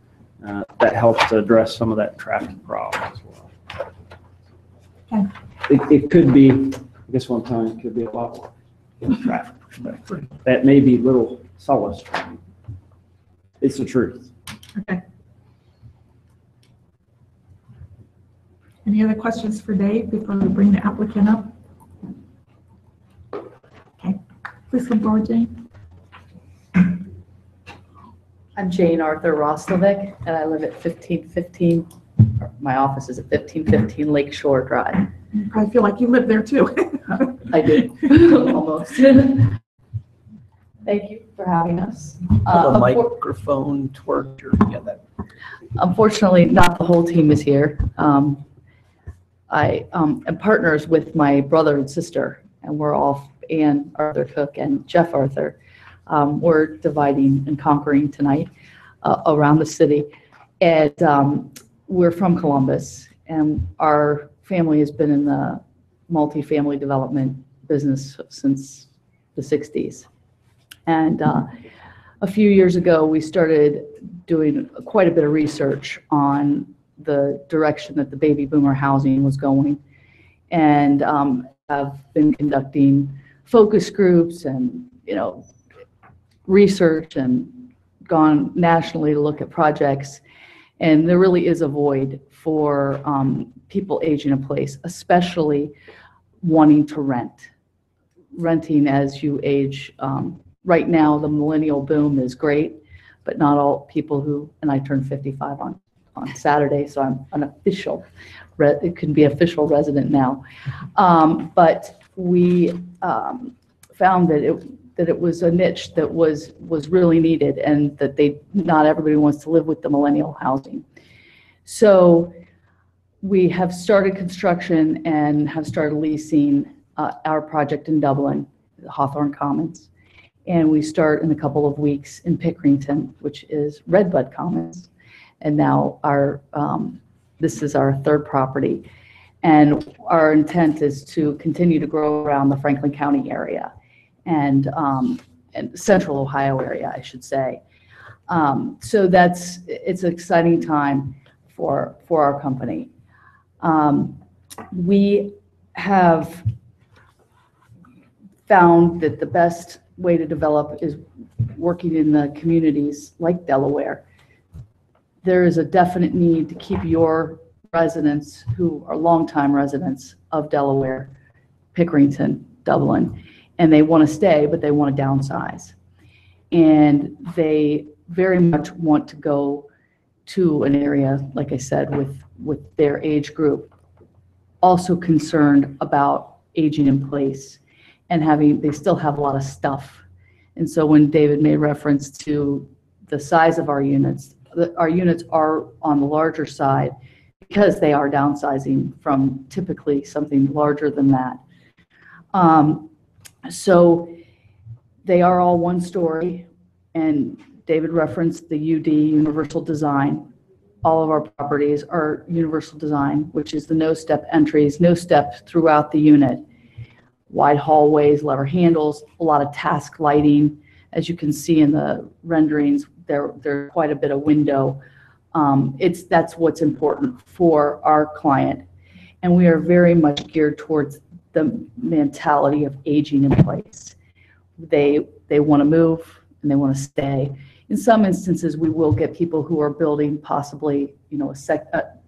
that helps to address some of that traffic problem as well. Okay. It could be, I guess one time, it could be a lot more from a traffic perspective. That may be little solace for me. It's the truth. Okay. Any other questions for Dave before we bring the applicant up? Okay, please come forward, Jane. I'm Jane Arthur Roslovic, and I live at 1515, my office is at 1515 Lakeshore Drive. You probably feel like you live there too. I do, almost. Thank you for having us. The microphone toward your, yeah, that. Unfortunately, not the whole team is here. I am partners with my brother and sister, and we're all, Ann Arthur Cook and Jeff Arthur. We're dividing and conquering tonight around the city. And we're from Columbus, and our family has been in the multifamily development business since the 60s. And a few years ago, we started doing quite a bit of research on the direction that the baby boomer housing was going, and have been conducting focus groups and, research, and gone nationally to look at projects. And there really is a void for people aging in place, especially wanting to rent. Renting as you age. Right now, the millennial boom is great, but not all people who, and I turned 55 on Saturday, so I'm an official, it can be official resident now. But we found that it was a niche that was really needed, and that not everybody wants to live with the millennial housing. So we have started construction and have started leasing our project in Dublin, the Hawthorne Commons. And we start in a couple of weeks in Pickerington, which is Redbud Commons. And now this is our 3rd property. And our intent is to continue to grow around the Franklin County area and central Ohio area, I should say. So it's an exciting time for our company. We have found that the best way to develop is working in the communities like Delaware. There is a definite need to keep your residents who are longtime residents of Delaware, Pickerington, Dublin, and they want to stay, but they want to downsize. And they very much want to go to an area, like I said, with their age group, also concerned about aging in place and they still have a lot of stuff. And so when David made reference to the size of our units are on the larger side because they are downsizing from typically something larger than that. So they are all 1 story, and David referenced the UD, Universal Design. All of our properties are Universal Design, which is the no-step entries, no steps throughout the unit. Wide hallways, lever handles, a lot of task lighting. As you can see in the renderings, there's quite a bit of window. That's what's important for our client. And we are very much geared towards the mentality of aging in place. They want to move, and they want to stay. In some instances, we will get people who are building possibly, you know,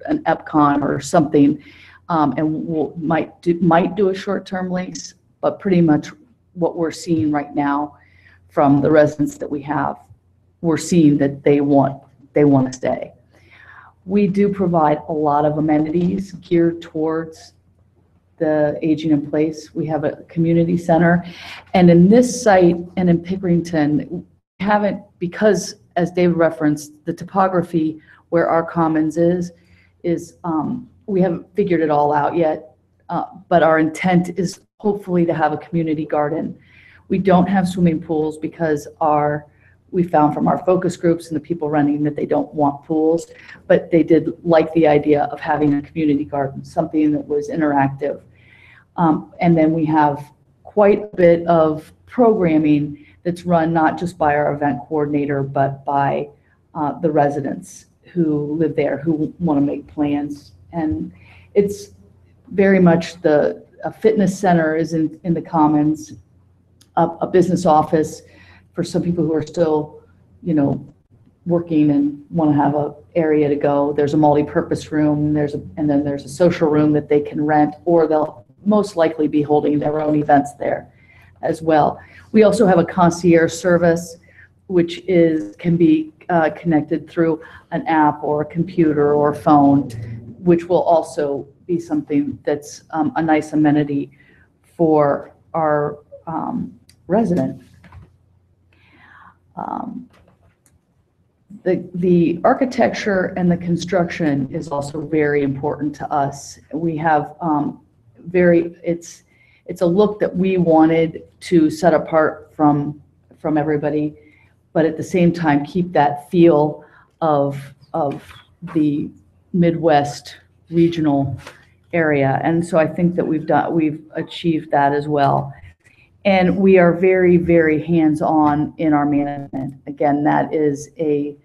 an EPCON or something, and might do a short-term lease, but pretty much what we're seeing right now from the residents that we have, we're seeing that they want to stay. We do provide a lot of amenities geared towards the aging in place. We have a community center, and in this site and in Pickerington, we haven't, because as David referenced, the topography where our commons is we haven't figured it all out yet, but our intent is hopefully to have a community garden. We don't have swimming pools because we found from our focus groups and the people running that they don't want pools, but they did like the idea of having a community garden, something that was interactive. And then we have quite a bit of programming that's run not just by our event coordinator, but by the residents who live there, who want to make plans. And it's very much a fitness center is in the commons, a business office for some people who are still, you know, working and want to have an area to go. There's a multi-purpose room, and then there's a social room that they can rent, or they'll most likely be holding their own events there as well. We also have a concierge service, which can be connected through an app or a computer or phone, which will also be something that's a nice amenity for our resident. The architecture and the construction is also very important to us. We have it's a look that we wanted to set apart from everybody, but at the same time keep that feel of the Midwest regional area. And so I think that we've achieved that as well. And we are very, very hands-on in our management. Again, that is a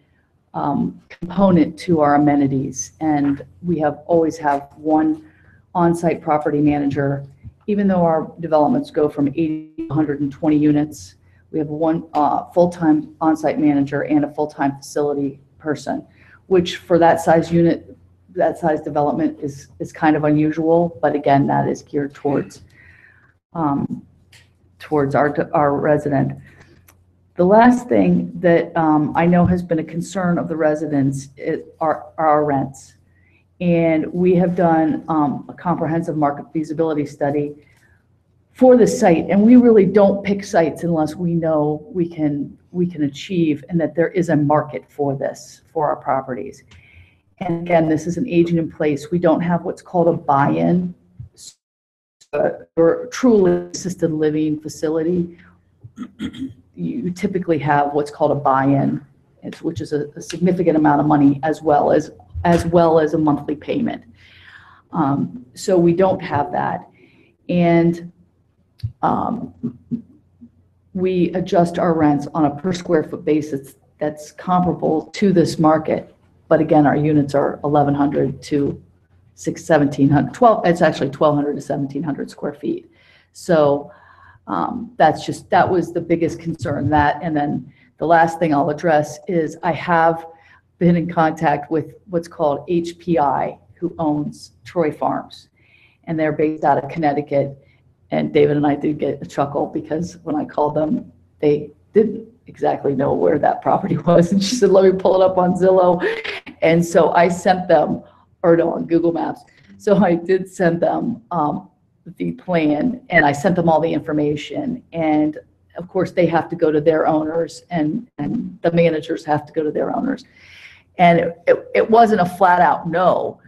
component to our amenities. And we always have one on-site property manager. Even though our developments go from 80 to 120 units, we have one full-time on-site manager and a full-time facility person, which for that size unit, that size development is kind of unusual. But again, that is geared towards our resident. The last thing that I know has been a concern of the residents are our rents. And we have done a comprehensive market feasibility study for the site. And we really don't pick sites unless we know we can achieve and that there is a market for this, for our properties. And again, this is an aging in place. We don't have what's called a buy-in or truly assisted living facility. You typically have what's called a buy-in, which is a significant amount of money as well as a monthly payment. So we don't have that. And we adjust our rents on a per square foot basis that's comparable to this market. But again, our units are 1,100 to 1,700, it's actually 1,200 to 1,700 square feet. So that was the biggest concern, that. And then the last thing I'll address is I have been in contact with what's called HPI, who owns Troy Farms, and they're based out of Connecticut. And David and I did get a chuckle because when I called them, they didn't exactly know where that property was. And she said, let me pull it up on Zillow. And so I sent them, or no, on Google Maps. So I did send them the plan, and I sent them all the information. And of course, they have to go to their owners, and the managers have to go to their owners. And it wasn't a flat out no,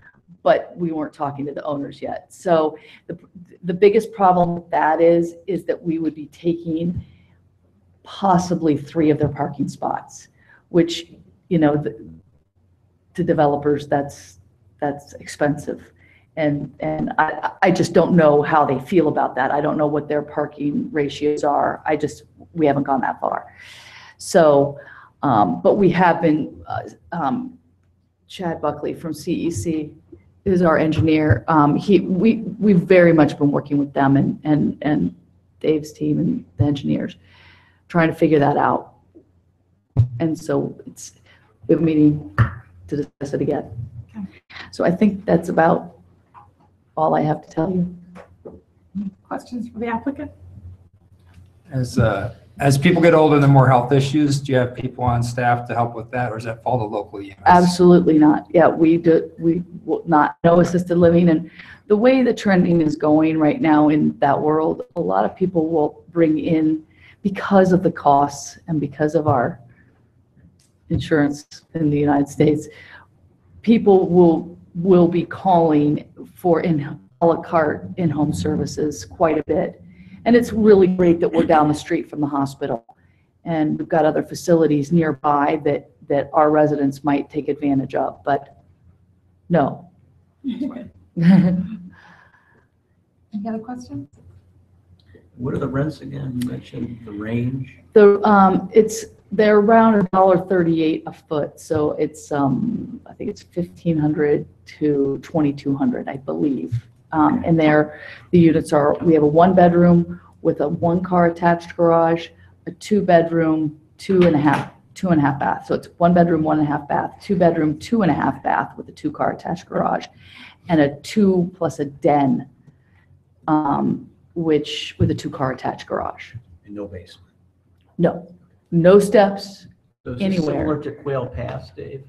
but we weren't talking to the owners yet. So the biggest problem with that is that we would be taking possibly 3 of their parking spots, which, you know, to developers, that's expensive. And I just don't know how they feel about that. I don't know what their parking ratios are. We haven't gone that far. So, but we have been, Chad Buckley from CEC is our engineer. We've very much been working with them and Dave's team and the engineers, trying to figure that out. And so we have a meeting to discuss it again. So I think that's about all I have to tell you. Questions for the applicant? As people get older and there are more health issues, do you have people on staff to help with that, or does that fall to local units? Absolutely not. Yeah, we will not, no assisted living. And the way the trending is going right now in that world, a lot of people will bring in, because of the costs and because of our insurance in the United States, people will be calling for a la carte in-home services quite a bit. And it's really great that we're down the street from the hospital and we've got other facilities nearby that our residents might take advantage of, but no. Any other questions? What are the rents again? You mentioned the range. They're around $1.38 a foot, so it's I think it's $1,500 to $2,200, I believe. And the units are, we have a 1-bedroom with a 1-car attached garage, a 2-bedroom, 2.5 bath. So it's 1-bedroom, 1.5 bath, 2-bedroom, 2.5 bath with a 2-car attached garage, and a 2 plus a den, which with a 2-car attached garage. And no basement. No steps So is it anywhere. similar to Quail Pass, Dave?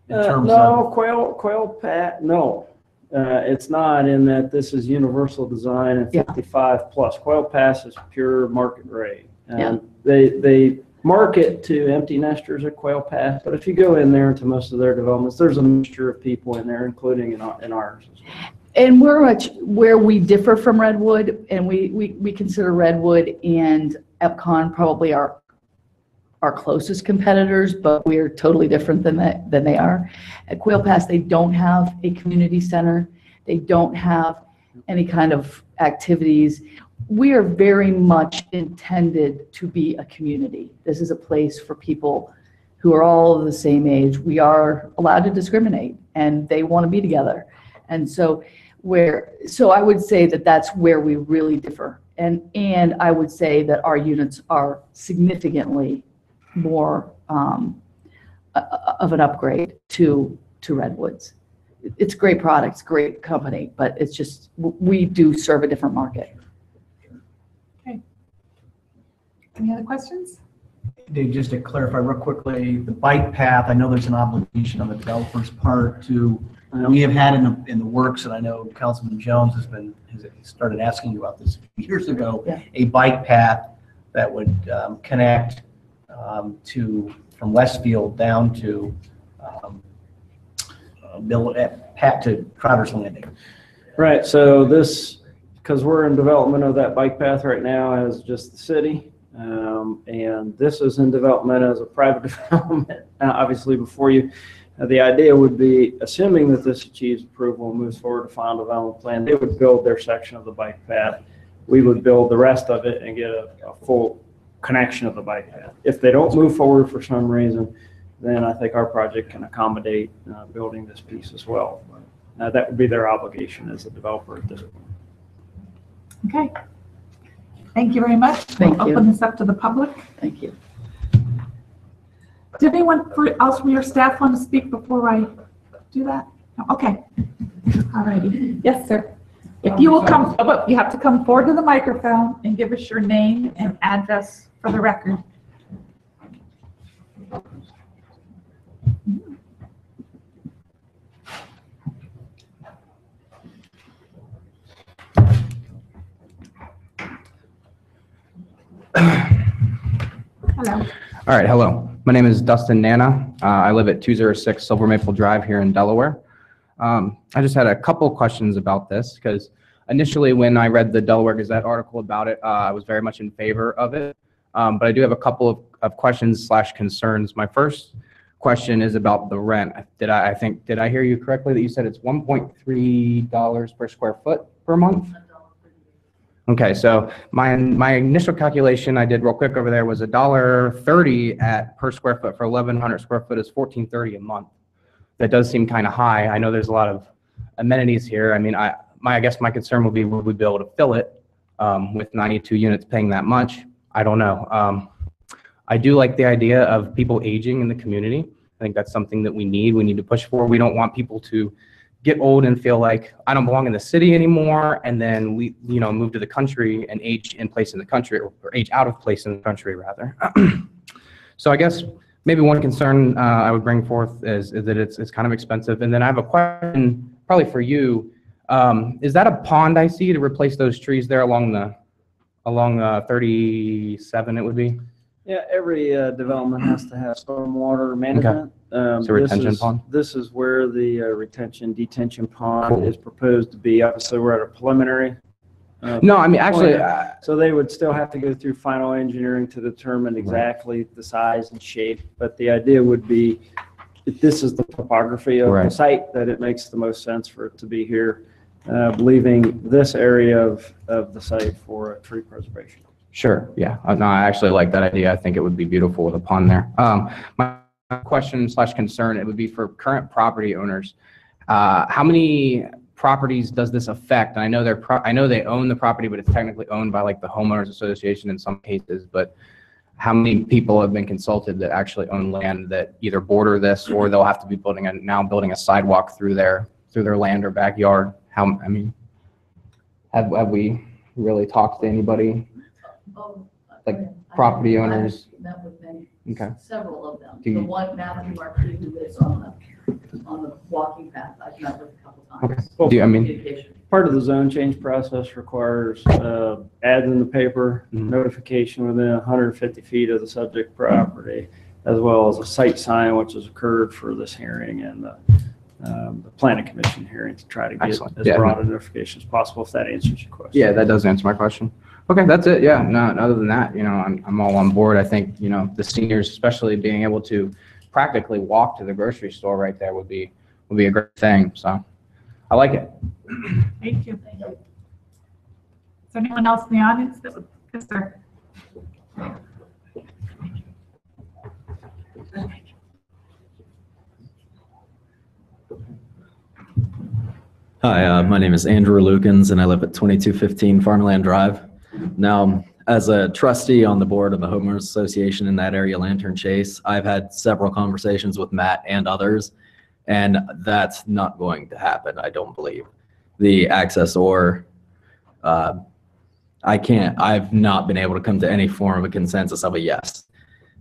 In No, terms of, Quail Pat, no. It's not, in that this is universal design and 55 plus. Quail Pass is pure market rate. Yeah. They market to empty nesters at Quail Pass, but if you go in there into most of their developments, there's a mixture of people in there, including in ours as well. And where we differ from Redwood, and we consider Redwood and Epcon probably our closest competitors, but we're totally different than they are. At Quail Pass, they don't have a community center. They don't have any kind of activities. We are very much intended to be a community. This is a place for people who are all of the same age. We are allowed to discriminate, and they want to be together. And so I would say that that's where we really differ. And I would say that our units are significantly more of an upgrade to Redwoods. It's great products, great company, but it's just, we do serve a different market. Okay. Any other questions? Dave, just to clarify real quickly, the bike path, I know there's an obligation on the developer's part to, we have had in the works, and I know Councilman Jones has started asking you about this years ago, a bike path that would connect from Westfield down to to Crowder's Landing. Right, so this, because we're in development of that bike path right now as just the city, and this is in development as a private development, obviously before you. The idea would be, assuming that this achieves approval and moves forward to final development plan, they would build their section of the bike path. We would build the rest of it and get a full connection of the bike path. If they don't move forward for some reason, then I think our project can accommodate building this piece as well. That would be their obligation as a developer at this point. Okay. Thank you very much. Thank We'll you. open this up to the public. Thank you. Did anyone else from your staff want to speak before I do that? No? Okay. All righty. Yes, sir. If you will come, you have to come forward to the microphone and give us your name and address for the record. Hello. All right, hello. My name is Dustin Nana. I live at 206 Silver Maple Drive here in Delaware. I just had a couple questions about this because initially when I read the Delaware Gazette article about it, I was very much in favor of it. But I do have a couple of questions / concerns. My first question is about the rent. Did I hear you correctly that you said it's $1.3 per square foot per month? Okay, so my initial calculation I did real quick over there was $1.30 per square foot for 1,100 square foot is $14.30 a month. That does seem kind of high. I know there's a lot of amenities here. I mean, I guess my concern would be, would we be able to fill it with 92 units paying that much? I don't know. I do like the idea of people aging in the community. I think that's something that we need to push for. We don't want people to get old and feel like I don't belong in the city anymore, and then we, move to the country and age in place in the country, or age out of place in the country rather. So I guess maybe one concern I would bring forth is that it's kind of expensive. And then I have a question probably for you. Is that a pond I see to replace those trees there along 37 it would be? Yeah, every development has to have stormwater management. So retention pond? This is where the detention pond is proposed to be. Obviously, we're at a preliminary. No, I mean, actually. So they would still have to go through final engineering to determine exactly the size and shape. But the idea would be, if this is the topography of the site, that it makes the most sense for it to be here, leaving this area of the site for tree preservation. Sure, yeah. No, I actually like that idea. I think it would be beautiful with a pond there. My question / concern, it would be for current property owners. How many properties does this affect? And I know they own the property, but it's technically owned by like the homeowners association in some cases. But how many people have been consulted that actually own land that either border this, or they'll have to be building a sidewalk through their land or backyard? Have we really talked to anybody? Like property owners? Met with many, Okay. several of them. Do you- The one, Matthew Marquis, who lives on the walking path, I've met with a couple times. Well, Communication. part of the zone change process requires ads in the paper, notification within 150 feet of the subject property, as well as a site sign, which has occurred for this hearing and the planning commission hearing, to try to get Excellent. as Yeah. broad a notification as possible, if that answers your question. Yeah, that does answer my question. Okay, that's it. Yeah, no, other than that, I'm all on board. I think, the seniors, especially being able to practically walk to the grocery store right there would be a great thing. So I like it. Thank you. Is there anyone else in the audience that would, yes, sir? Hi, my name is Andrew Lukens, and I live at 2215 Farmland Drive. Now, as a trustee on the board of the Homeowners Association in that area, Lantern Chase, I've had several conversations with Matt and others, and that's not going to happen, I don't believe. The access or I've not been able to come to any form of a consensus of a yes.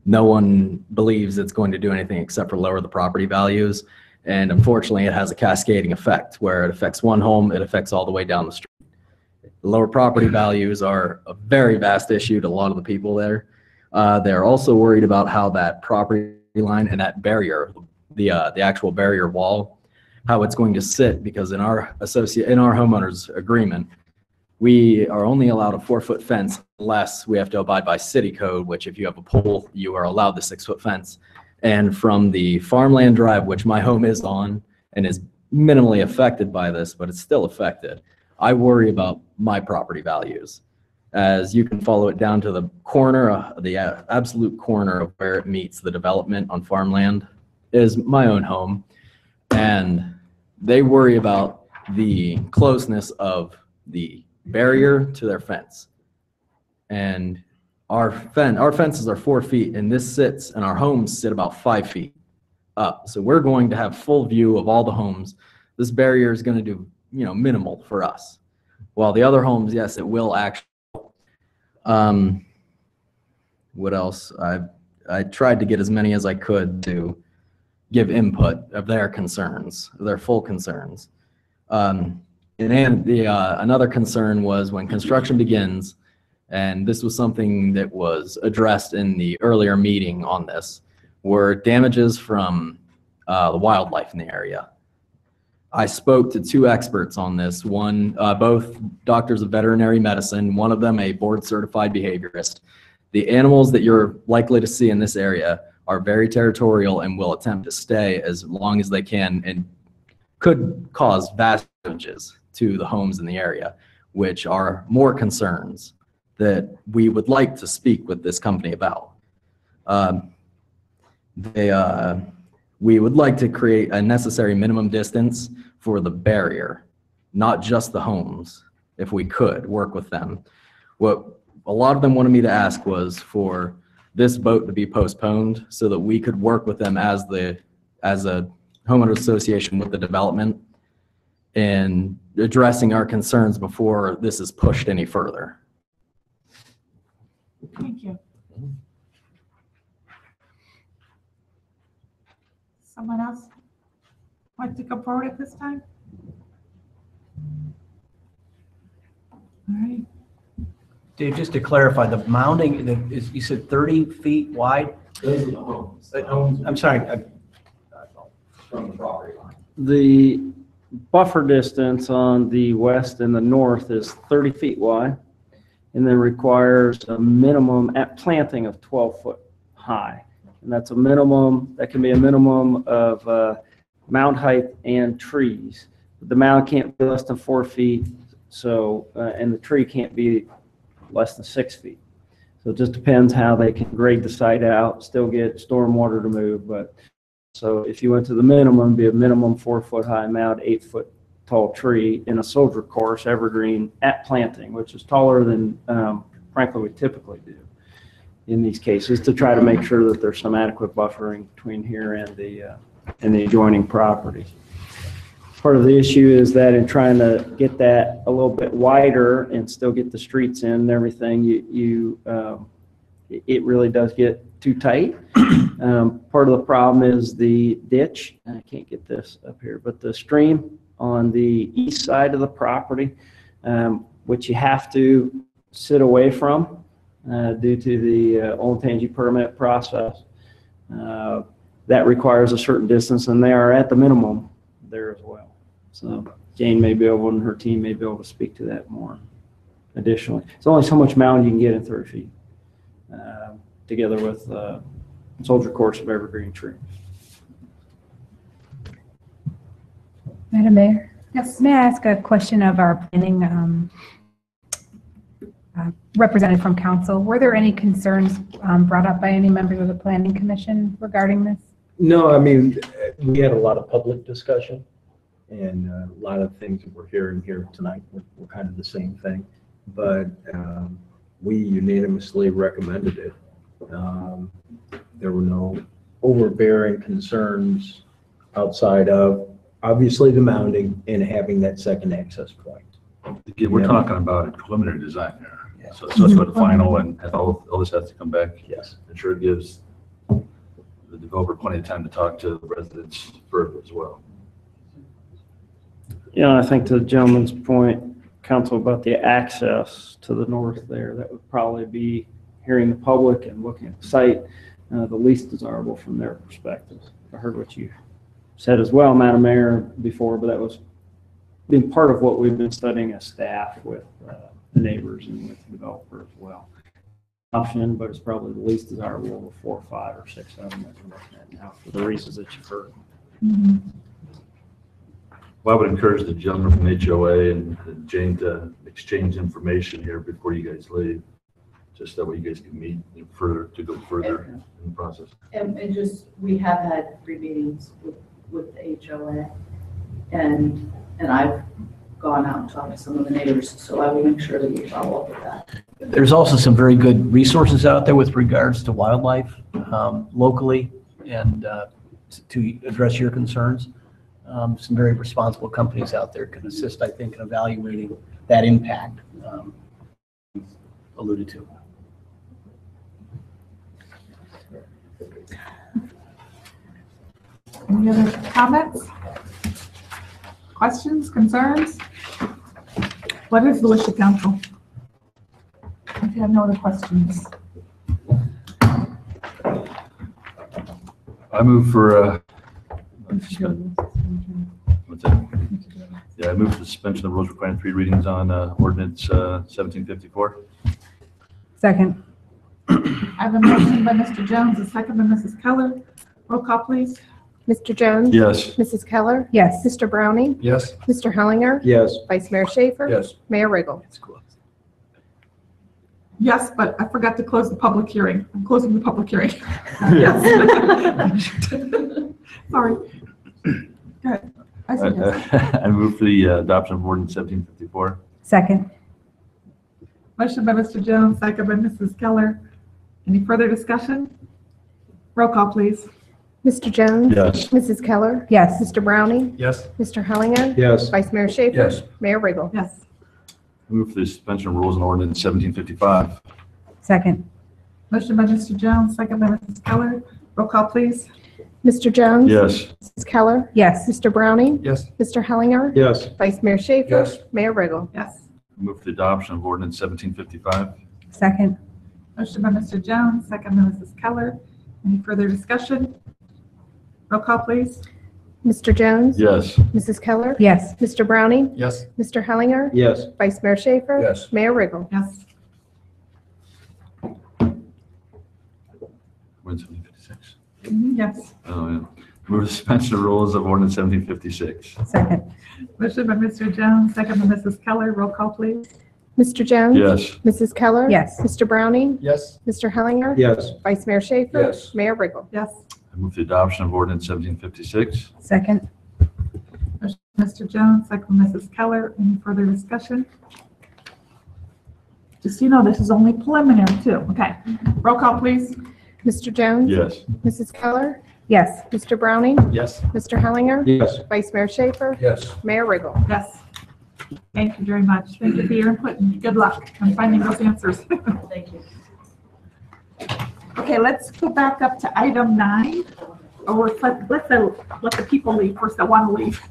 No one believes it's going to do anything except for lower the property values. And unfortunately, it has a cascading effect where it affects one home, it affects all the way down the street. Lower property values are a very vast issue to a lot of the people there. They're also worried about how that property line and that barrier, the actual barrier wall, how it's going to sit, because in our homeowners agreement, we are only allowed a 4-foot fence unless we have to abide by city code, which if you have a pole, you are allowed the 6-foot fence. And from the Farmland Drive, which my home is on and is minimally affected by this, but it's still affected, I worry about my property values. As you can follow it down to the corner, the absolute corner of where it meets the development on farmland is my own home. And they worry about the closeness of the barrier to their fence. And our fences are 4 feet, and this sits, and our homes sit about 5 feet up. So we're going to have full view of all the homes. This barrier is going to do, minimal for us. While the other homes, yes, it will actually. What else? I tried to get as many as I could to give input of their concerns, their full concerns. And another concern was when construction begins, and this was something that was addressed in the earlier meeting on this, were damages from the wildlife in the area. I spoke to 2 experts on this, both doctors of veterinary medicine, one of them a board-certified behaviorist. The animals that you're likely to see in this area are very territorial and will attempt to stay as long as they can, and could cause vast damages to the homes in the area, which are more concerns that we would like to speak with this company about. We would like to create a necessary minimum distance for the barrier, not just the homes, if we could work with them. What a lot of them wanted me to ask was for this vote to be postponed so that we could work with them as a homeowners association with the development and addressing our concerns before this is pushed any further. Thank you. Someone else like to come forward at this time? All right. Dave, just to clarify, the mounding, you said 30 feet wide? Those are the homes. I'm sorry. From the property line. The buffer distance on the west and the north is 30 feet wide, and then requires a minimum at planting of 12 foot high. And that's a minimum, that can be a minimum of mound height and trees. The mound can't be less than 4 feet, so, and the tree can't be less than 6 feet. So it just depends how they can grade the site out, still get storm water to move. But so if you went to the minimum, it'd be a minimum 4 foot high mound, 8 foot tall tree in a soldier course evergreen at planting, which is taller than frankly we typically do in these cases, to try to make sure that there's some adequate buffering between here and the adjoining property. Part of the issue is that in trying to get that a little bit wider and still get the streets in and everything, it really does get too tight. Part of the problem is the ditch, and I can't get this up here, but the stream on the east side of the property, which you have to sit away from due to the Olentangy permit process. That requires a certain distance, and they are at the minimum there as well. So Jane may be able, and her team may be able to speak to that more additionally. It's only so much mound you can get in 30 feet, together with soldier course of evergreen tree. Madam Mayor? Yes. May I ask a question of our planning representative from council? Were there any concerns brought up by any members of the planning commission regarding this? No, I mean, we had a lot of public discussion, and a lot of things that we're hearing here tonight were kind of the same thing, but we unanimously recommended it. There were no overbearing concerns outside of obviously the mounding and having that second access point. Again, we're talking about a preliminary design here. Yeah. So that's what the final and all this has to come back. Yes. I'm sure it gives the developer plenty of time to talk to the residents further as well. Yeah, I think to the gentleman's point, council, about the access to the north there, that would probably be hearing the public and looking at the site, the least desirable from their perspective. I heard what you said as well, Madam Mayor, before, but that was been part of what we've been studying as staff with the neighbors and with the developer as well. Option, but it's probably the least desirable of the 4, 5, or 6 of them that we're looking at now for the reasons that you've heard. Mm-hmm. Well, I would encourage the gentleman from HOA and Jane to exchange information here before you guys leave, just that way you guys can meet further to go further in the process. And just, we have had 3 meetings with the HOA, and I've gone out and talked to some of the neighbors, so I will make sure that we follow up with that. There's also some very good resources out there with regards to wildlife locally and to address your concerns. Some very responsible companies out there can assist, I think, in evaluating that impact alluded to. Any other comments? Questions, concerns? What is the wish of council? If you have no other questions. I move for what's that? Yeah, I move for suspension of rules requiring 3 readings on ordinance 1754. Second. I have a motion by Mr. Jones, a second by Mrs. Keller. Roll call, please. Mr. Jones? Yes. Mrs. Keller? Yes. Mr. Browning? Yes. Mr. Hellinger? Yes. Vice Mayor Schaefer? Yes. Mayor Riggle? Yes, but I forgot to close the public hearing. I'm closing the public hearing. Yes. Sorry. Go ahead. I said yes. I move for the adoption of ordinance 1754. Second. Motion by Mr. Jones, second by Mrs. Keller. Any further discussion? Roll call, please. Mr. Jones? Yes. Mrs. Keller? Yes. Mr. Browning? Yes. Mr. Hellinger? Yes. Vice Mayor Schaefer? Yes. Mayor Riggle? Yes. Move for the suspension of rules and ordinance 1755. Second. Motion by Mr. Jones, second by Mrs. Keller. Roll call, please. Mr. Jones? Yes. Mrs. Keller? Yes. Mr. Browning? Yes. Mr. Hellinger? Yes. Vice Mayor Schaefer? Yes. Mayor Riggle? Yes. Move for the adoption of ordinance 1755. Second. Motion by Mr. Jones, second by Mrs. Keller. Any further discussion? Roll call, please. Mr. Jones? Yes. Mrs. Keller? Yes. Mr. Browning? Yes. Mr. Hellinger? Yes. Vice Mayor Schaefer? Yes. Mayor Riggle? Yes. Ordinance 1756. Yes. Oh, yeah. Move the suspension of rules of ordinance 1756. Second. Motion by Mr. Jones, second by Mrs. Keller. Roll call, please. Mr. Jones? Yes. Mrs. Keller? Yes. Mr. Browning? Yes. Mr. Hellinger? Yes. Vice Mayor Schaefer? Yes. Mayor Riggle? Yes. I move the adoption of ordinance 1756. Second. Motion by Mr. Jones, second by Mrs. Keller. Any further discussion? Just so you know, this is only preliminary too. Okay. Roll call, please. Mr. Jones? Yes. Mrs. Keller? Yes. Mr. Browning? Yes. Mr. Hellinger? Yes. Vice Mayor Schaefer? Yes. Mayor Riggle? Yes. Thank you very much. Thank you for your input and good luck on finding those answers. Thank you. Okay, let's go back up to item 9. Or let the people leave first that want to leave.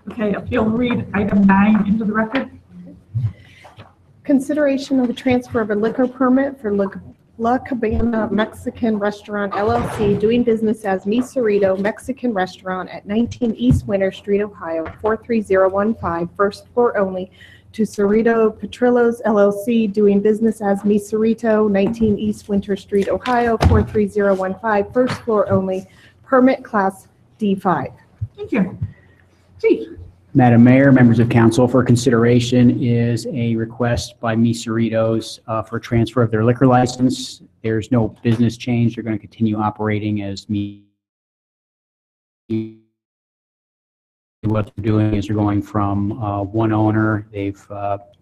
Okay, if you'll read item 9 into the record. Consideration of the transfer of a liquor permit for La Cabana Mexican Restaurant LLC doing business as Mi Cerrito Mexican Restaurant at 19 East Winter Street, Ohio, 43015, first floor only, to Cerrito Petrillos LLC doing business as Mi Cerrito, 19 East Winter Street, Ohio, 43015, first floor only, permit class D5. Thank you. Chief. Madam Mayor, members of council, for consideration is a request by Mi Cerritos for transfer of their liquor license. There's no business change. They're going to continue operating as Mi. What they're doing is they're going from one owner. They've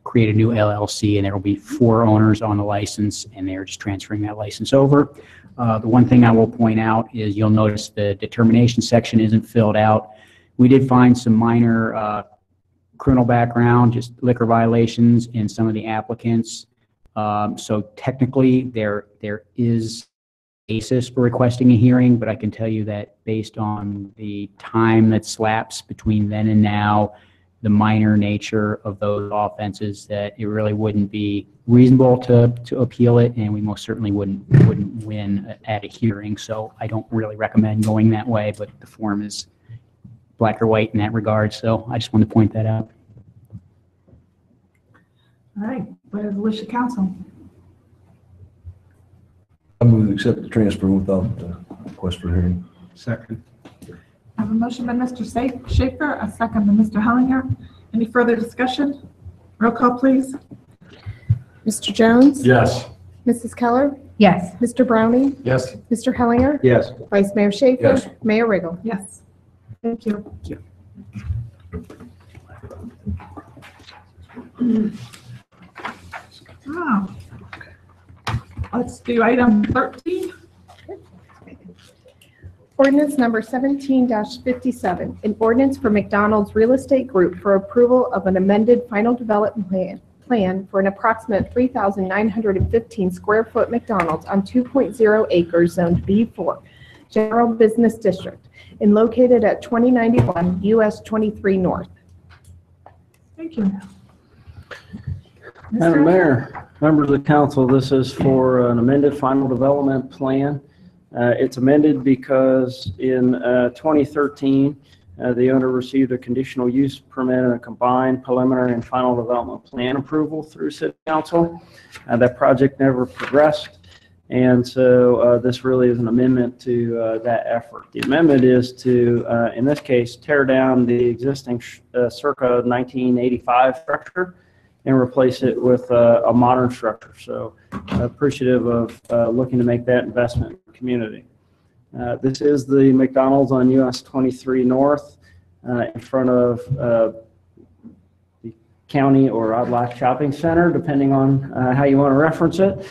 created a new LLC, and there will be 4 owners on the license, and they're just transferring that license over. The one thing I will point out is you'll notice the determination section isn't filled out. We did find some minor criminal background, just liquor violations in some of the applicants. So technically, there is basis for requesting a hearing, but I can tell you that based on the time that's lapsed between then and now, the minor nature of those offenses, that it really wouldn't be reasonable to appeal it, and we most certainly wouldn't win at a hearing. So I don't really recommend going that way, but the form is black or white in that regard. So I just wanted to point that out. All right, what is the wish of council? I move to accept the transfer without request for hearing. Second. I have a motion by Mr. Schaefer, a second by Mr. Hellinger. Any further discussion? Roll call, please. Mr. Jones? Yes. Mrs. Keller? Yes. Mr. Browning? Yes. Mr. Hellinger? Yes. Vice Mayor Schaefer? Yes. Mayor Riggle? Yes. Thank you. Oh. Let's do item 13. Ordinance number 17-57, an ordinance for McDonald's Real Estate Group for approval of an amended final development plan for an approximate 3,915 square foot McDonald's on 2.0 acres zoned B4, General Business District, and located at 2091 US 23 North. Thank you. Madam Mayor, members of the council, this is for an amended final development plan. It's amended because in 2013, the owner received a conditional use permit and a combined preliminary and final development plan approval through City Council. That project never progressed, and so this really is an amendment to that effort. The amendment is to, in this case, tear down the existing circa 1985 structure and replace it with a modern structure. So appreciative of looking to make that investment in the community. This is the McDonald's on US 23 North in front of the county or Odd Life Shopping Center, depending on how you want to reference it.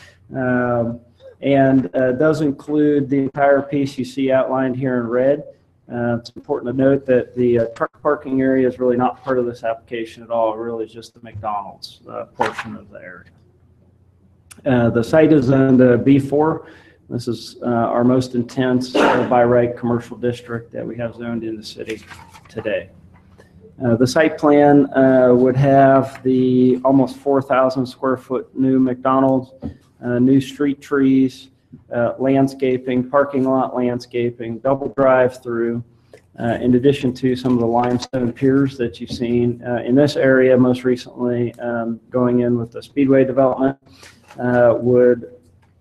And does include the entire piece you see outlined here in red. It's important to note that the truck parking area is really not part of this application at all. It really is just the McDonald's portion of the area. The site is in the B4. This is our most intense by right commercial district that we have zoned in the city today. The site plan would have the almost 4,000 square foot new McDonald's, new street trees, landscaping, parking lot landscaping, double drive-through, in addition to some of the limestone piers that you've seen in this area, most recently going in with the Speedway development, would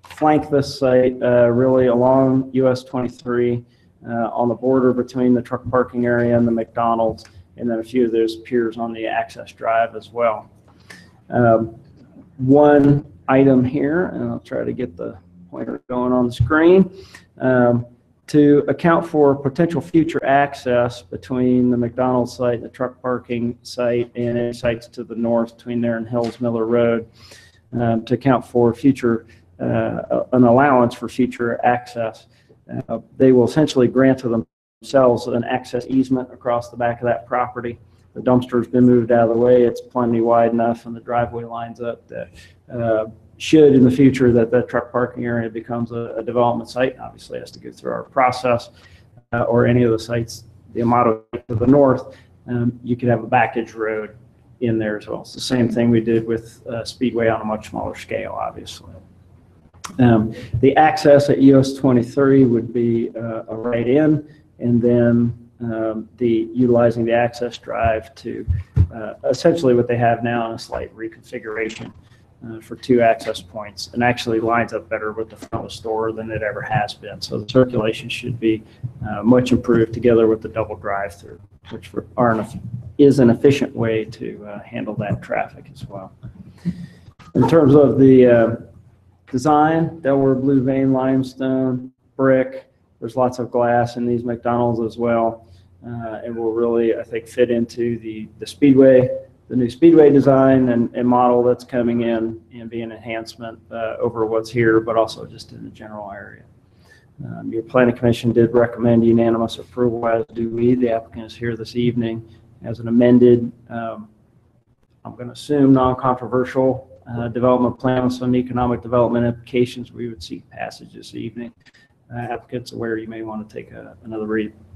flank this site really along US 23 on the border between the truck parking area and the McDonald's, and then a few of those piers on the access drive as well. One item here, and I'll try to get the pointer going on the screen, to account for potential future access between the McDonald's site, the truck parking site, and any sites to the north between there and Hills Miller Road, to account for future, an allowance for future access. They will essentially grant to themselves an access easement across the back of that property. The dumpster's been moved out of the way. It's plenty wide enough, and the driveway lines up that should in the future that truck parking area becomes a development site. Obviously, it has to go through our process, or any of the sites, the Amato to the north, you could have a backage road in there as well. It's the same thing we did with Speedway on a much smaller scale, obviously. The access at US 23 would be a right in, and then utilizing the access drive to essentially what they have now in a slight reconfiguration for two access points, and actually lines up better with the front of the store than it ever has been. So the circulation should be much improved together with the double drive-through, which is an efficient way to handle that traffic as well. In terms of the design, Delaware blue vein limestone, brick, there's lots of glass in these McDonald's as well, and will really, I think, fit into the Speedway, the new Speedway design and model that's coming in, and be an enhancement over what's here, but also just in the general area. Your Planning Commission did recommend unanimous approval, as do we. The applicant is here this evening as an amended, I'm going to assume non-controversial development plan with some economic development implications. We would seek passage this evening. Applicants aware you may want to take another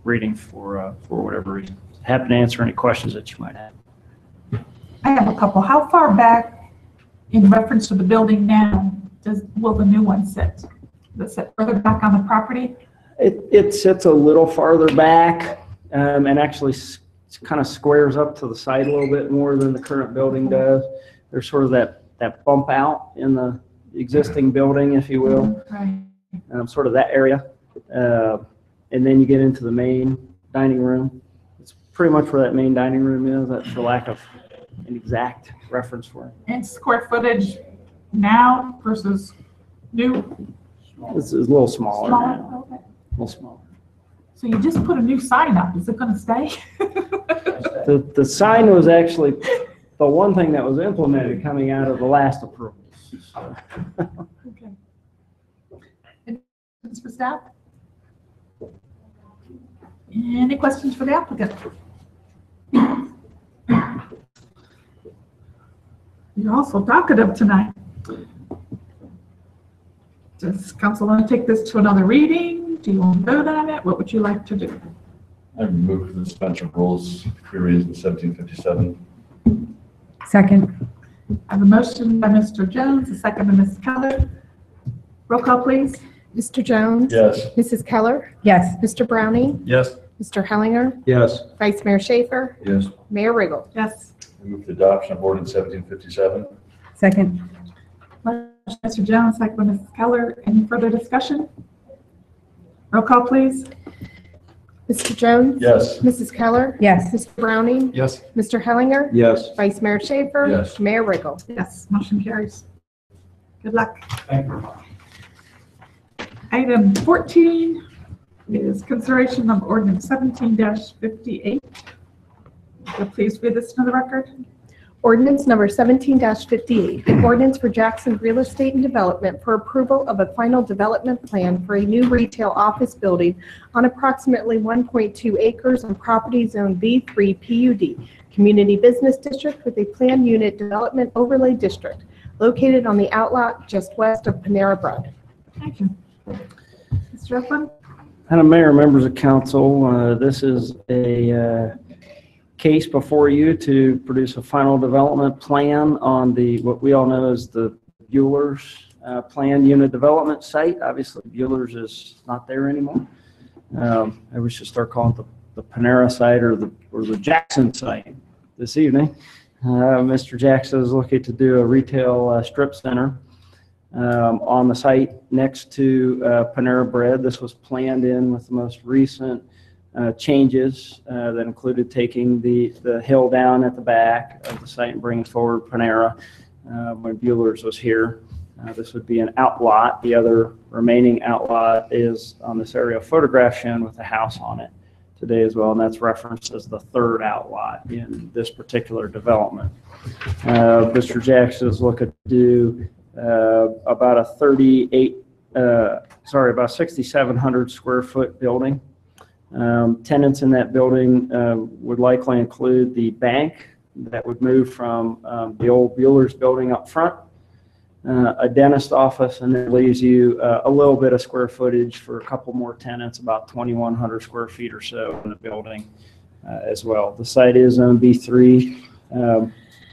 reading for whatever reason. Happy to answer any questions that you might have. I have a couple. How far back, in reference to the building now, will the new one sit? Does it sit further back on the property? It sits a little farther back, and actually kind of squares up to the side a little bit more than the current building does. There's sort of that bump out in the existing building, if you will. Right. Sort of that area. And then you get into the main dining room. It's pretty much where that main dining room is, that for lack of an exact reference for it. And square footage now versus new? It's a little smaller Smaller? now. Okay. A little smaller. So you just put a new sign up. Is it going to stay? The sign was actually the one thing that was implemented coming out of the last approvals. So. Okay. Any questions for staff? Any questions for the applicant? You're also talkative tonight. Does council want to take this to another reading? Do you want to vote on it? What would you like to do? I move for the suspension of rules, be read in 1757. Second. I have a motion by Mr. Jones, a second by Ms. Keller. Roll call, please. Mr. Jones? Yes. Mrs. Keller? Yes. Mr. Browning? Yes. Mr. Hellinger? Yes. Vice Mayor Schaefer? Yes. Mayor Riggle? Yes. I move for the adoption of ordinance 1757. Second. Motion by Mr. Jones, second by Ms. Keller. Any further discussion? Roll call, please. Mr. Jones? Yes. Mrs. Keller? Yes. Mr. Browning? Yes. Mr. Hellinger? Yes. Vice Mayor Schaefer? Yes. Mayor Riggle? Yes, motion carries. Good luck. Thank you. Item 14, is consideration of ordinance 17-58. So please read this to the record. Ordinance number 17-58, an ordinance for Jackson Real Estate and Development for approval of a final development plan for a new retail office building on approximately 1.2 acres on property zone B3 PUD, Community Business District with a planned unit development overlay district located on the outlot just west of Panera Bread. Thank you. Mr. Eflin? Madam Mayor, members of council, this is a case before you to produce a final development plan on what we all know as the Bueller's planned unit development site. Obviously, Bueller's is not there anymore. Maybe we should start calling it the Panera site or the Jackson site this evening. Mr. Jackson is looking to do a retail strip center on the site next to Panera Bread. This was planned in with the most recent changes that included taking the hill down at the back of the site and bringing forward Panera when Bueller's was here. This would be an outlot. The other remaining outlot is on this aerial photograph shown with a house on it today as well, and that's referenced as the third outlot in this particular development. Mr. Jackson is looking to do about a 6,700 square foot building. Tenants in that building would likely include the bank that would move from the old Bueller's building up front, a dentist office, and then leaves you a little bit of square footage for a couple more tenants, about 2,100 square feet or so in the building as well. The site is zone B3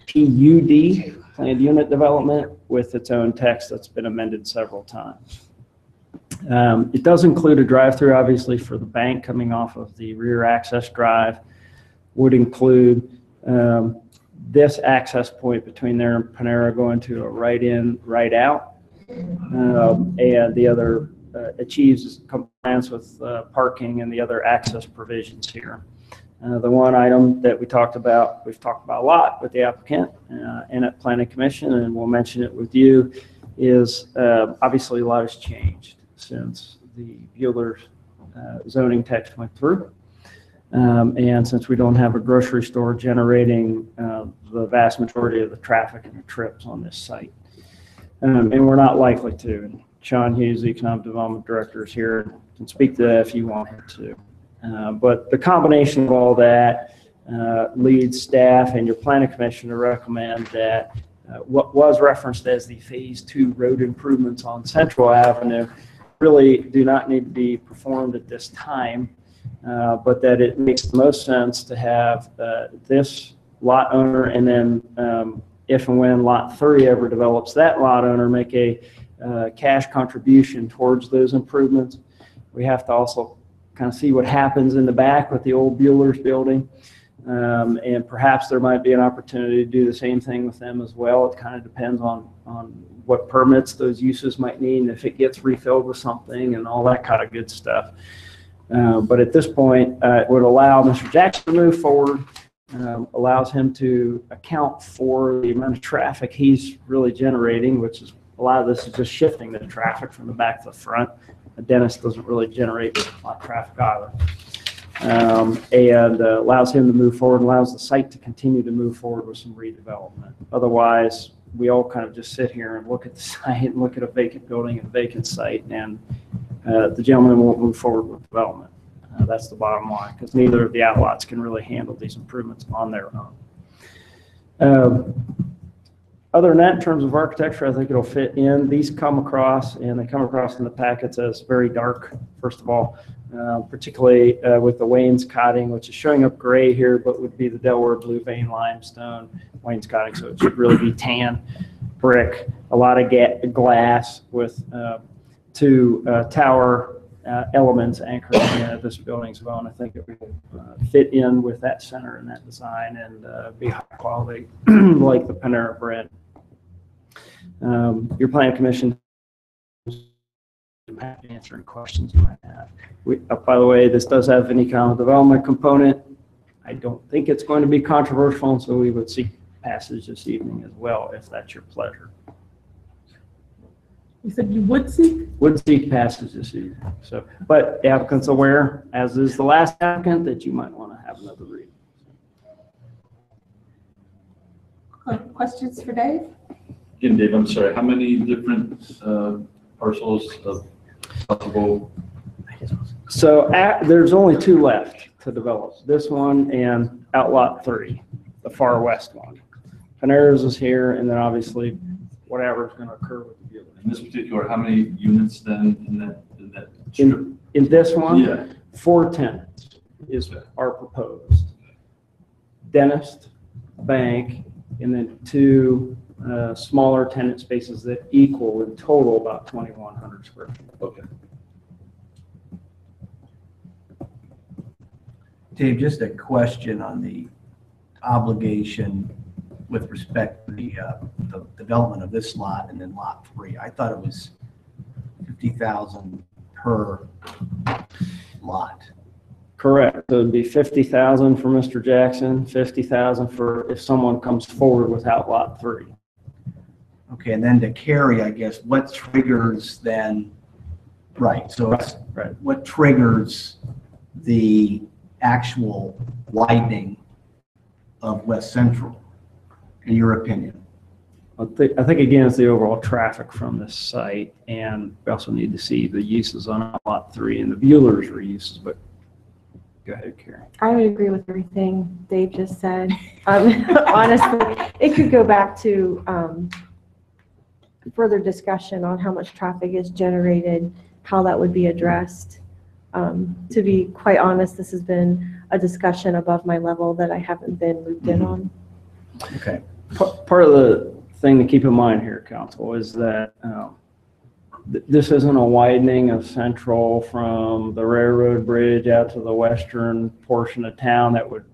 PUD, planned unit development, with its own text that's been amended several times. It does include a drive-through, obviously, for the bank coming off of the rear access drive. Would include this access point between there and Panera going to a right in, right out. And the other achieves compliance with parking and the other access provisions here. The one item that we've talked about a lot with the applicant and at Planning Commission, and we'll mention it with you, is obviously a lot has changed since the Bueller's zoning text went through. And since we don't have a grocery store generating the vast majority of the traffic and the trips on this site. And we're not likely to. And Sean Hughes, the Economic Development Director, is here and can speak to that if you want him to. But the combination of all that leads staff and your Planning Commission to recommend that what was referenced as the Phase 2 road improvements on Central Avenue really do not need to be performed at this time, but that it makes the most sense to have this lot owner, and then if and when Lot 30 ever develops, that lot owner make a cash contribution towards those improvements. We have to also kind of see what happens in the back with the old Bueller's building, and perhaps there might be an opportunity to do the same thing with them as well. It kind of depends on what permits those uses might need, and if it gets refilled with something and all that kind of good stuff. But at this point, it would allow Mr. Jackson to move forward, allows him to account for the amount of traffic he's really generating, which is a lot of this is just shifting the traffic from the back to the front. A dentist doesn't really generate a lot of traffic either. And allows him to move forward, allows the site to continue to move forward with some redevelopment. Otherwise, we all kind of just sit here and look at the site and look at a vacant building and a vacant site, and the gentleman won't move forward with development. That's the bottom line, because neither of the outlots can really handle these improvements on their own. Other than that, in terms of architecture, I think it'll fit in. These come across, and they come across in the packets as very dark, first of all, particularly with the wainscoting, which is showing up gray here, but would be the Delaware blue vein limestone wainscoting, so it should really be tan brick, a lot of glass with two tower elements anchoring this building as well, and I think it will fit in with that center and that design and be high quality like the Panera Bread. Your Planning Commission answering questions you might have. By the way, this does have an economic development component. I don't think it's going to be controversial, so we would seek passage this evening as well, if that's your pleasure. You said you would seek? Would seek passage this evening. So, but the applicant's aware, as is the last applicant, that you might want to have another reading. Questions for Dave? Again, Dave, I'm sorry, how many different parcels of possible? So there's only 2 left to develop. This one and Outlot 3, the far west one. Panera's is here, and then obviously whatever's going to occur with the deal. In this particular, how many units then in that strip? In this one, Yeah. 4 tenants are proposed. Dentist, bank, and then 2 smaller tenant spaces that equal in total about 2,100 square feet. Okay. Dave, just a question on the obligation with respect to the development of this lot and then lot 3. I thought it was 50,000 per lot. Correct. So it'd be 50,000 for Mr. Jackson, 50,000 for if someone comes forward with Outlot 3. Okay, and then to carry, I guess, what triggers then, right, so it's, right. What triggers the actual widening of West Central, in your opinion? I think again, it's the overall traffic from this site, and we also need to see the uses on Lot 3 and the Bueller's reuses, but go ahead, Karen. I would agree with everything Dave just said. Honestly, it could go back to further discussion on how much traffic is generated, how that would be addressed. To be quite honest, this has been a discussion above my level that I haven't been looped in on. Okay. Part of the thing to keep in mind here, Council, is that this isn't a widening of Central from the railroad bridge out to the western portion of town that would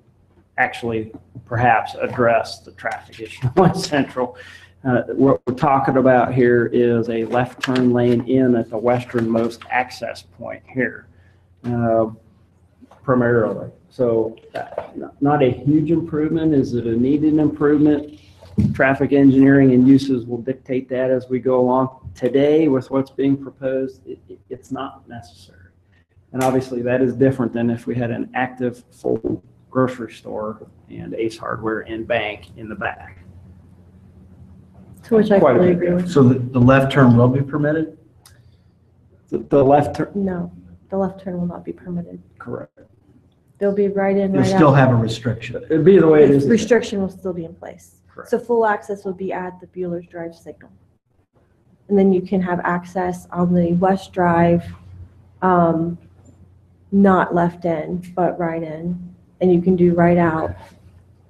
actually perhaps address the traffic issue on Central. What we're talking about here is a left turn lane in at the westernmost access point here, primarily. So not a huge improvement. Is it a needed improvement? Traffic engineering and uses will dictate that as we go along. Today, with what's being proposed, it's not necessary. And obviously that is different than if we had an active full grocery store and Ace Hardware and bank in the back. To which I fully agree with. So the left turn will be permitted? The left turn? No, the left turn will not be permitted. Correct. They'll be right in, You'll right out. still have a restriction. It'd be the way it is. Restriction will still be in place. Correct. So full access will be at the Bueller's Drive signal. And then you can have access on the West Drive, not left in, but right in. And you can do right out.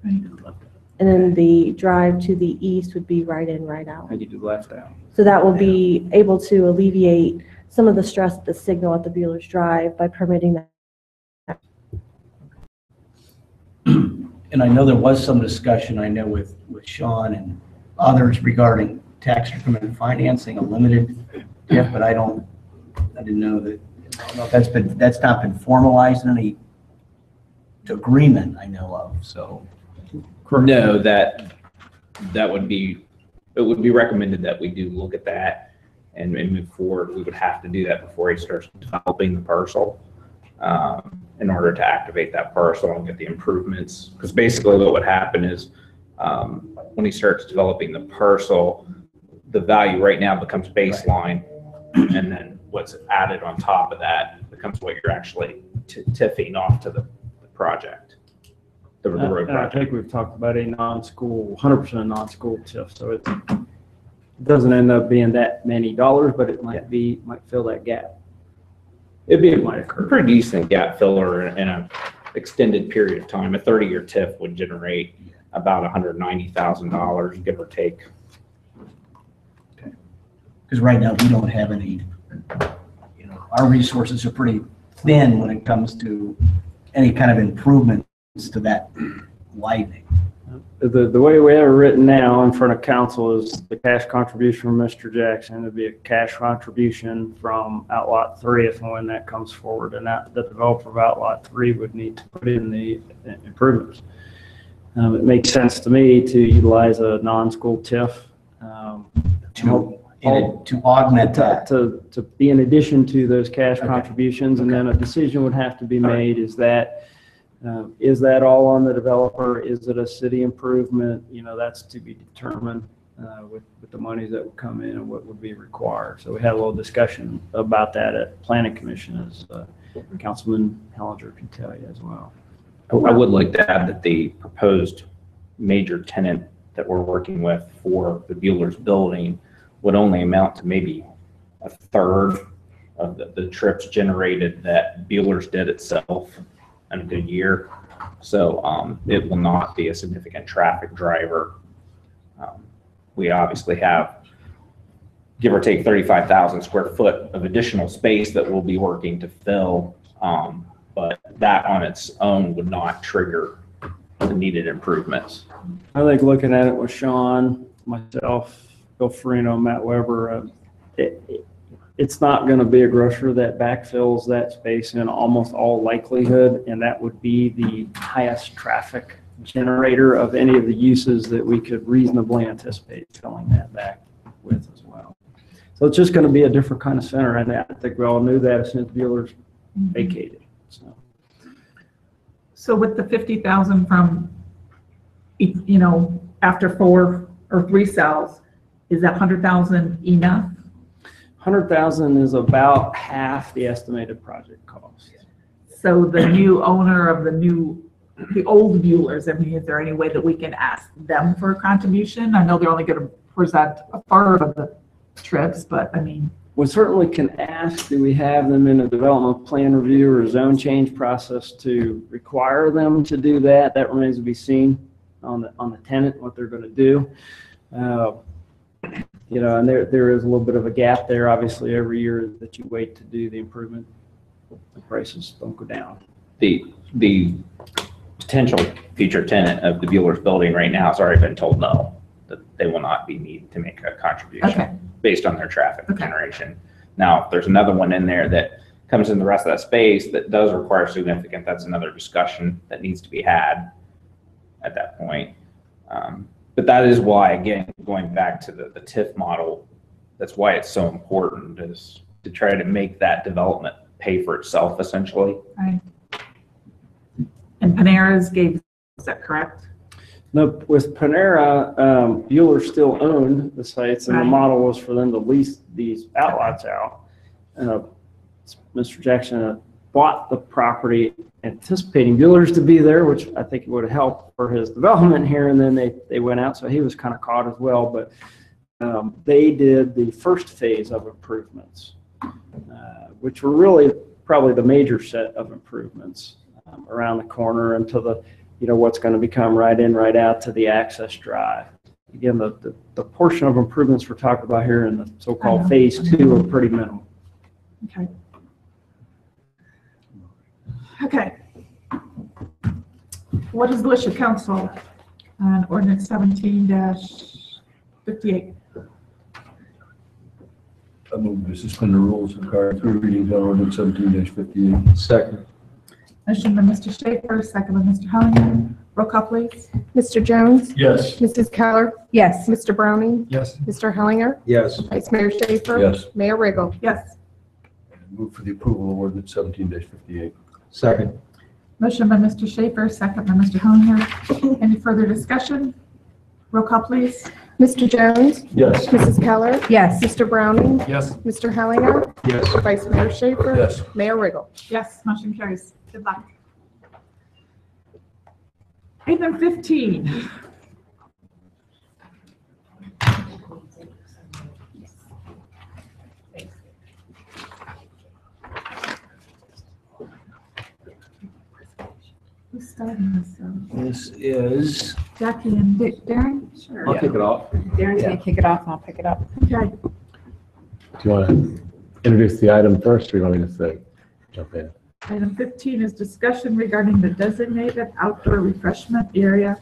And then the drive to the east would be right in, right out. And you do left out. So that will be able to alleviate some of the stress at the signal at the Bueller's Drive by permitting that. And I know there was some discussion, I know with Sean and others regarding tax increment financing, a limited TIF, but I didn't know that, I don't know if that's not been formalized in any agreement I know of, so. No, that would be, it would be recommended that we do look at that and move forward. We would have to do that before he starts developing the parcel in order to activate that parcel and get the improvements. Because basically what would happen is when he starts developing the parcel, the value right now becomes baseline, and then what's added on top of that becomes what you're actually tiffing off to the project. The road I project. think we've talked about a non-school, 100% non-school TIF, so it doesn't end up being that many dollars, but it might fill that gap. It might occur. Pretty decent gap filler in an extended period of time. A 30-year TIF would generate about $190,000, give or take. Because right now we don't have any, our resources are pretty thin when it comes to any kind of improvements to that widening. The way we have it written now in front of council is the cash contribution from Mr. Jackson. It'd be a cash contribution from Outlot 3 if and when that comes forward, and that the developer of Outlot 3 would need to put in the improvements. It makes sense to me to utilize a non-school TIF. To augment that. To be in addition to those cash contributions, and then a decision would have to be made, is that all on the developer? Is it a city improvement? You know, that's to be determined with the monies that would come in and what would be required. So we had a little discussion about that at Planning Commission, as Councilman Hellinger can tell you as well. I would like to add that the proposed major tenant that we're working with for the Bueller's building would only amount to maybe a third of the trips generated that Bueller's did itself in a good year. So it will not be a significant traffic driver. We obviously have, give or take, 35,000 square foot of additional space that we'll be working to fill. But that on its own would not trigger the needed improvements. I think looking at it with Sean, myself, Bill Farino, Matt Weber, it's not going to be a grocer that backfills that space in almost all likelihood, and that would be the highest traffic generator of any of the uses that we could reasonably anticipate filling that back with as well. So it's just going to be a different kind of center, and I think we all knew that as soon as Bueller's vacated. So with the 50,000 from, you know, after 4 or 3 cells, is that 100,000 enough? 100,000 is about half the estimated project cost. So the new owner of the old Bueller's, I mean, is there any way that we can ask them for a contribution? I know they're only going to present a third of the trips, but I mean. We certainly can ask, do we have them in a development plan review or zone change process to require them to do that? That remains to be seen on the tenant, what they're going to do. You know, and there is a little bit of a gap there. Obviously, every year that you wait to do the improvement, the prices don't go down. The potential future tenant of the Bueller's building right now has already been told no, that they will not be needed to make a contribution based on their traffic generation. Now, if there's another one in there that comes in the rest of that space that does require significant, that's another discussion that needs to be had at that point. But that is why, again, going back to the TIF model, that's why it's so important, is to try to make that development pay for itself, essentially. Right. And Panera's gave, is that correct? No, with Panera, Bueller still owned the sites, and the model was for them to lease these outlots out. Mr. Jackson bought the property anticipating Bueller's to be there, which I think would have helped for his development here, and then they went out, so he was kind of caught as well. But they did the first phase of improvements, which were really probably the major set of improvements around the corner and to the, you know, what's going to become right in, right out to the access drive. Again, the portion of improvements we're talking about here in the so-called phase 2 are pretty minimal. Okay. Okay. What is the wish of council on ordinance 17-58? I move to suspend the rules and require 3 readings on ordinance 17-58. Second. Motion by Mr. Schaefer, second by Mr. Hellinger. Roll call, please. Mr. Jones? Yes. Mrs. Keller? Yes. Mr. Browning? Yes. Mr. Hellinger? Yes. Vice Mayor Schaefer? Yes. Mayor Riggle? Yes. Move for the approval of ordinance 17-58. Second. Motion by Mr. Schaefer, second by Mr. Hellinger. Any further discussion? Roll call, please. Mr. Jones? Yes. Mrs. Keller? Yes. Mr. Browning? Yes. Mr. Hellinger? Yes. Vice Mayor Schaefer? Yes. Mayor Riggle? Yes, motion carries. Good luck. Item 15. Who's starting this? This is, Jackie and Darren? Sure. I'll kick it off. Darren's going to kick it off, and I'll pick it up. Okay. Do you want to introduce the item first, or you want me to say, jump in? Item 15 is discussion regarding the designated outdoor refreshment area,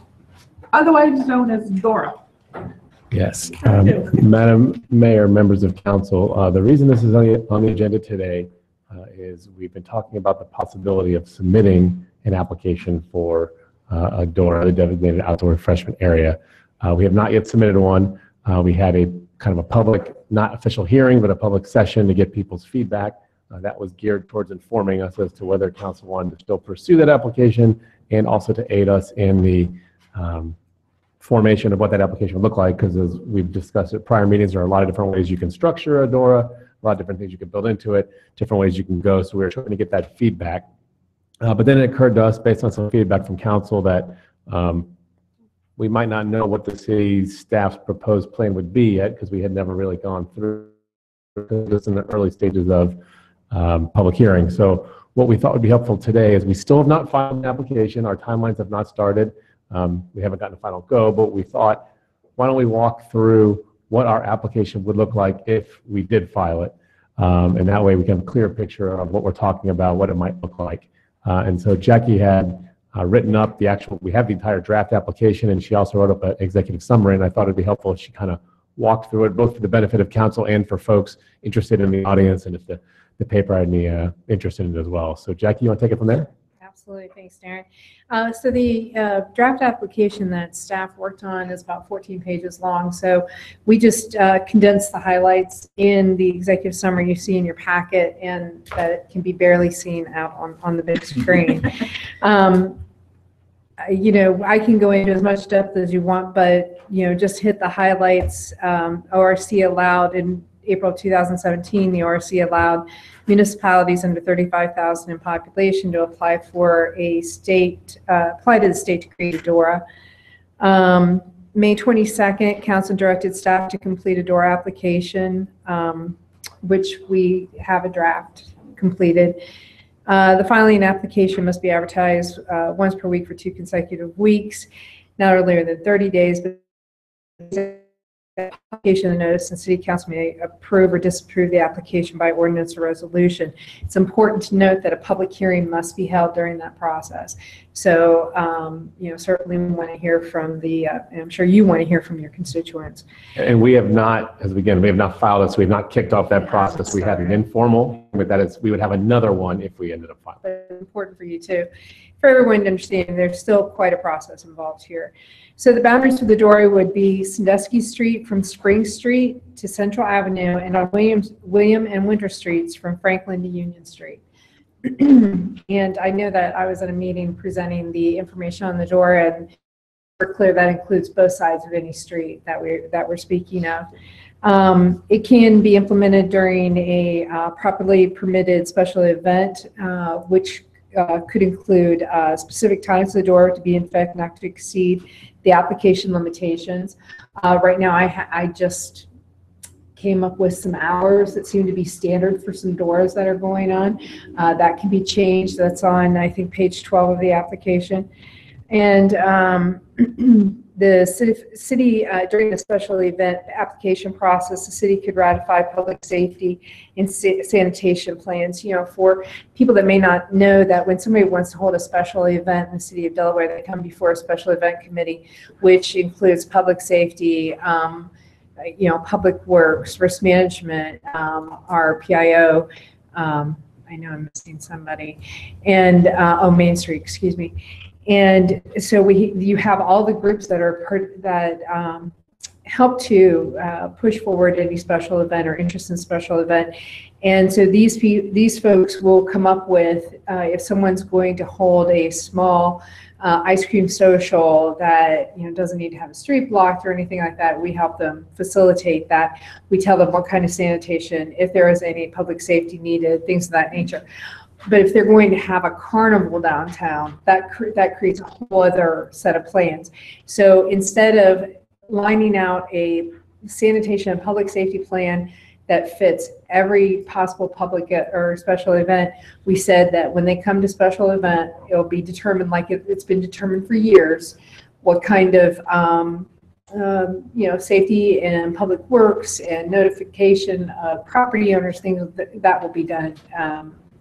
otherwise known as DORA. Yes. Madam Mayor, members of council, the reason this is on the agenda today is we've been talking about the possibility of submitting an application for a DORA, the designated outdoor refreshment area. We have not yet submitted one. We had a kind of a public, not official hearing, but a public session to get people's feedback. That was geared towards informing us as to whether council wanted to still pursue that application and also to aid us in the formation of what that application would look like, because as we've discussed at prior meetings, there are a lot of different ways you can structure a DORA, a lot of different things you can build into it, different ways you can go. So we were trying to get that feedback. But then it occurred to us, based on some feedback from council, that we might not know what the city staff's proposed plan would be yet, because we had never really gone through this in the early stages of public hearing. So what we thought would be helpful today is we still have not filed an application. Our timelines have not started. We haven't gotten a final go, but we thought, why don't we walk through what our application would look like if we did file it. And that way we can have a clear picture of what we're talking about, what it might look like. And so Jackie had written up we have the entire draft application, and she also wrote up an executive summary, and I thought it'd be helpful if she kind of walked through it, both for the benefit of council and for folks interested in the audience, and if the paper had any interest in it as well. So Jackie, you want to take it from there? Absolutely, thanks, Darren. So the draft application that staff worked on is about 14 pages long. So we just condensed the highlights in the executive summary you see in your packet, and that can be barely seen out on the big screen. You know, I can go into as much depth as you want, but just hit the highlights. ORC allowed in April 2017, the ORC allowed municipalities under 35,000 in population to apply for a apply to the state to create a DORA. May 22nd, council directed staff to complete a DORA application, which we have a draft completed. The filing application must be advertised once per week for 2 consecutive weeks, not earlier than 30 days, but application and notice, and city council may approve or disapprove the application by ordinance or resolution. It's important to note that a public hearing must be held during that process. So, certainly we want to hear from and I'm sure you want to hear from your constituents. And we have not, we have not filed it, so we have not kicked off that process. We had an informal, but that is, we would have another one if we ended up filing. But it's important for you too, for everyone to understand there's still quite a process involved here. So the boundaries for the DORA would be Sandusky Street from Spring Street to Central Avenue, and on William and Winter Streets from Franklin to Union Street. And I know that I was at a meeting presenting the information on the DORA, and we're clear that includes both sides of any street that we're speaking of. It can be implemented during a properly permitted special event, which could include specific times of the DORA to be in effect, not to exceed the application limitations. Right now, I just came up with some hours that seem to be standard for some DORAs that are going on. That can be changed. That's on, I think, page 12 of the application. And the city during the special event application process, the city could ratify public safety and sanitation plans. For people that may not know, that when somebody wants to hold a special event in the city of Delaware, they come before a special event committee, which includes public safety, public works, risk management, our PIO. I know I'm missing somebody, and Main Street, excuse me. And so you have all the groups that are help to push forward any special event or interest in special event. And so these folks will come up with, if someone's going to hold a small ice cream social that doesn't need to have a street blocked or anything like that, we help them facilitate that. We tell them what kind of sanitation, if there is any public safety needed, things of that nature. But if they're going to have a carnival downtown, that creates a whole other set of plans. So instead of lining out a sanitation and public safety plan that fits every possible public or special event, we said that when they come to special event, it'll be determined, like it's been determined for years, what kind of safety and public works and notification of property owners, things that will be done.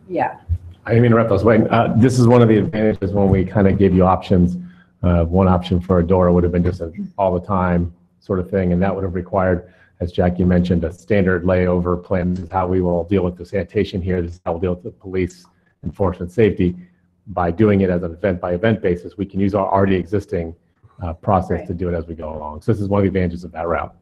Yeah. I didn't mean to interrupt those. Wait, this is one of the advantages when we kind of give you options. One option for a DORA would have been just an all the time sort of thing, and that would have required, as Jackie mentioned, a standard layover plan. This is how we will deal with the sanitation here. This is how we'll deal with the police enforcement safety. By doing it as an event by event basis, we can use our already existing process to do it as we go along. So this is one of the advantages of that route.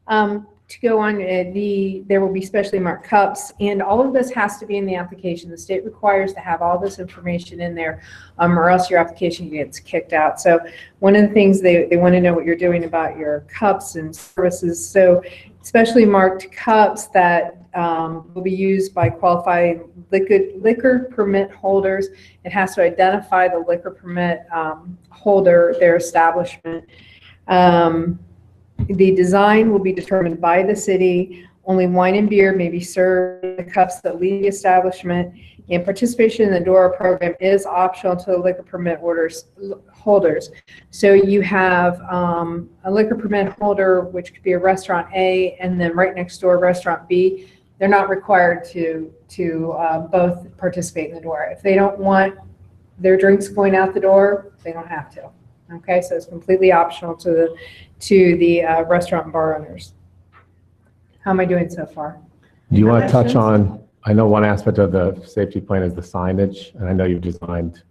To go on, there will be specially marked cups, and all of this has to be in the application. The state requires to have all this information in there, or else your application gets kicked out. So one of the things they want to know what you're doing about your cups and services. So specially marked cups that will be used by qualified liquor permit holders. It has to identify the liquor permit holder, their establishment. The design will be determined by the city. Only wine and beer may be served in the cups that leave the establishment, and participation in the DORA program is optional to the liquor permit holders. So you have a liquor permit holder, which could be a restaurant A, and then right next door, restaurant B. They're not required to both participate in the DORA. If they don't want their drinks going out the door, they don't have to. Okay, so it's completely optional to the restaurant and bar owners. How am I doing so far? Do you want to touch on, I know one aspect of the safety plan is the signage, and I know you've designed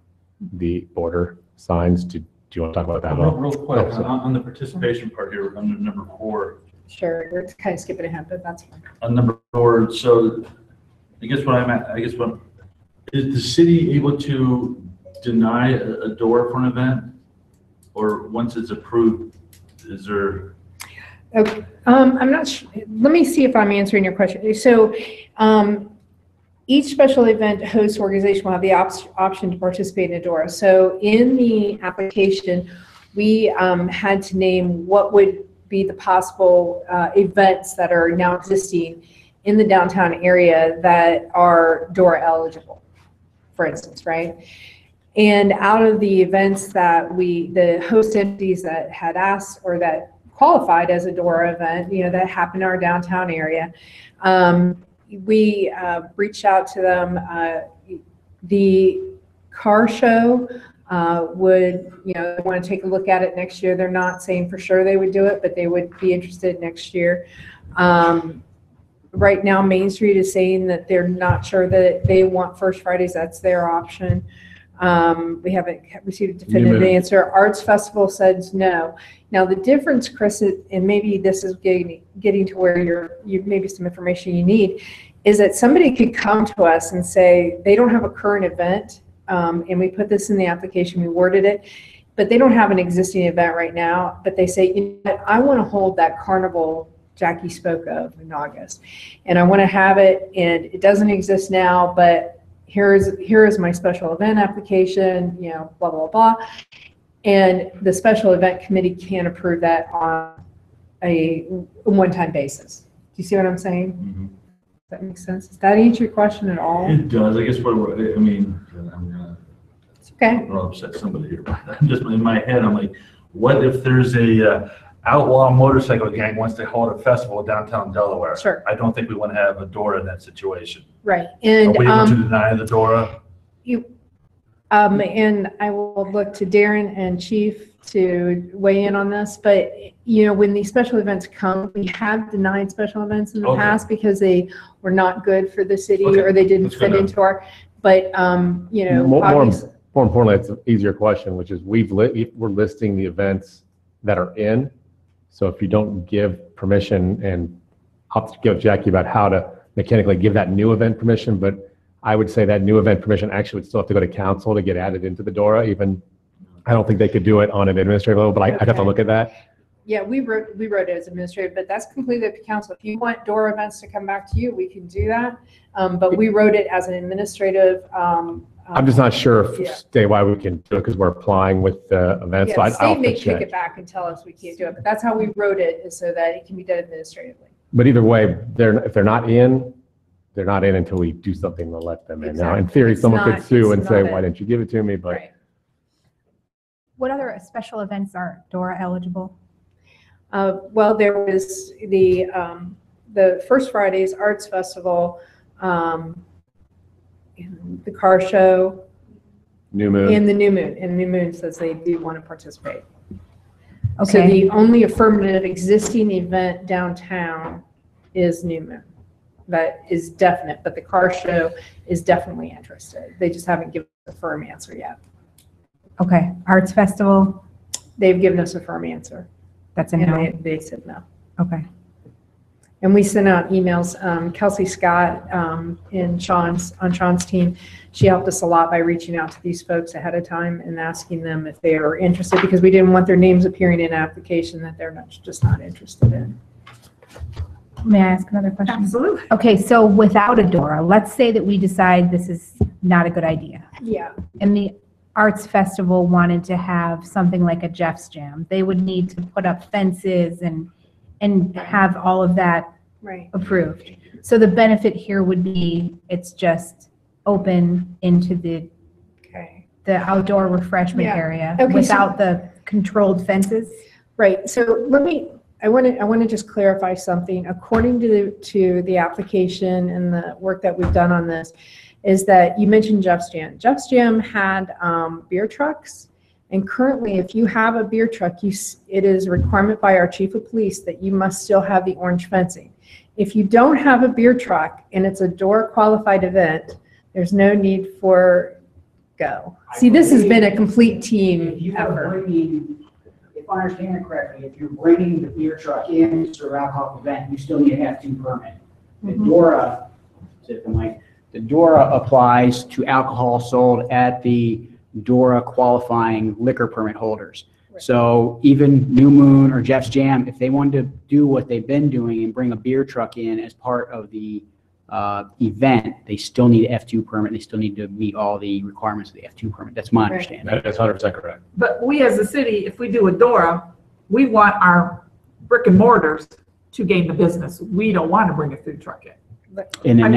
the border signs. Do you want to talk about that at all? Real quick, on the participation part here, under number 4. Sure, we're kind of skipping ahead, but that's fine. On number 4, so I guess is the city able to deny a door for an event? Or once it's approved, is there? Okay. I'm not sure. Let me see if I'm answering your question. So each special event host organization will have the option to participate in a DORA. So in the application, we had to name what would be the possible events that are now existing in the downtown area that are DORA eligible, for instance, right? And out of the events that the host entities that had asked or that qualified as a DORA event, that happened in our downtown area, we reached out to them. The car show would, they want to take a look at it next year. They're not saying for sure they would do it, but they would be interested next year. Right now, Main Street is saying that they're not sure that they want First Fridays. That's their option. We haven't received a definitive answer. Arts Festival says no. Now the difference, Chris, and maybe this is getting to where you maybe some information you need, is that somebody could come to us and say they don't have a current event, and we put this in the application, we worded it, but they don't have an existing event right now, but they say, you know what, I want to hold that carnival Jackie spoke of in August, and I want to have it, and it doesn't exist now, but here is my special event application, blah, blah, blah. And the special event committee can approve that on a one-time basis. Do you see what I'm saying? Mm-hmm. Does that make sense? Does that answer your question at all? It does. I guess I'm gonna, it's okay. I'm gonna upset somebody here. I'm just in my head, I'm like, what if there's a outlaw motorcycle gang wants to hold a festival in downtown Delaware? Sure. I don't think we want to have a DORA in that situation. Right. And are we able to deny the DORA? And I will look to Darren and Chief to weigh in on this, but when these special events come, we have denied special events in the past because they were not good for the city or they didn't fit into our, but obviously. More importantly, it's an easier question, which is we're listing the events that are in. So if you don't give permission, and I'll have to go with Jackie about how to mechanically give that new event permission, but I would say that new event permission actually would still have to go to council to get added into the DORA. Even I don't think they could do it on an administrative level, but I'd have to look at that. Yeah, we wrote it as administrative, but that's completely up to council. If you want DORA events to come back to you, we can do that. But we wrote it as an administrative. I'm just not sure if statewide we can do it because we're applying with the events. Yeah, So state may kick it back and tell us we can't do it, but that's how we wrote it, is so that it can be done administratively. But either way, if they're not in, they're not in until we do something to let them in. Now, in theory, someone could sue and say, why didn't you give it to me? But right. What other special events are DORA eligible? Well, there was the First Fridays Arts Festival, the car show, New Moon, and the New Moon. And New Moon says they do want to participate. Okay. So the only affirmative existing event downtown is New Moon. That is definite, but the car show is definitely interested. They just haven't given us a firm answer yet. Okay, Arts Festival? They've given us a firm answer. That's a no? They said no. Okay. And we sent out emails. Kelsey Scott on Sean's team, she helped us a lot by reaching out to these folks ahead of time and asking them if they are interested, because we didn't want their names appearing in an application that they're just not interested in. May I ask another question? Absolutely. Okay, so without a DORA, let's say that we decide this is not a good idea. Yeah. And the Arts Festival wanted to have something like a Jeff's Jam. They would need to put up fences and have all of that approved. So the benefit here would be it's just open into the outdoor refreshment area without the controlled fences. Right. So I want to just clarify something. According to the application and the work that we've done on this, is that you mentioned Jeff's Jam. Jeff's Jam had beer trucks, and currently, if you have a beer truck, it is a requirement by our chief of police that you must still have the orange fencing. If you don't have a beer truck and it's a DORA qualified event, there's no need for go. See, this has been a complete team effort. If I understand it correctly, if you're bringing the beer truck in to an alcohol event, you still need to have 2 permit. The DORA, the DORA applies to alcohol sold at the DORA qualifying liquor permit holders. So even New Moon or Jeff's Jam, if they wanted to do what they've been doing and bring a beer truck in as part of the event, they still need an F2 permit. They still need to meet all the requirements of the F2 permit. That's my understanding. That's 100% correct. But we as a city, if we do a DORA, we want our brick and mortars to gain the business. We don't want to bring a food truck in. And then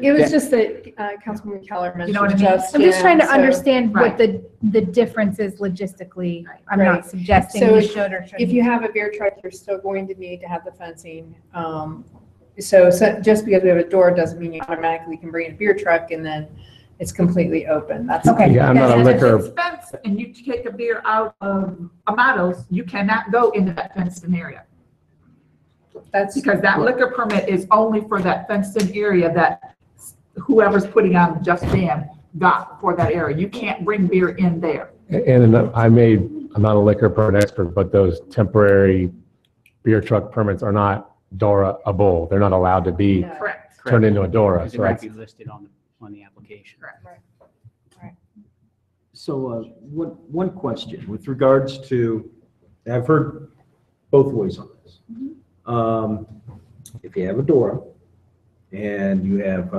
It was just that Councilwoman Keller mentioned. You know what I mean? Jeff's I'm just Jam, trying to so- understand what the difference is logistically. I'm not Right. suggesting So we if- should or shouldn't. If you have a beer truck, you're still going to need to have the fencing. So just because we have a door doesn't mean you automatically can bring in a beer truck and then it's completely open. That's okay. Yeah, I'm not a And if liquor. it's fenced and you take a beer out of Amato's, you cannot go into that fenced-in area. That's because that liquor permit is only for that fenced-in area that whoever's putting on the Just Jam got for that area. You can't bring beer in there. And I'm not a liquor permit expert, but those temporary beer truck permits are not DORA-able. They're not allowed to be Correct. turned into a DORA. It's So that's, directly listed on the application. So one question with regards to, I've heard both ways on this. If you have a DORA and you have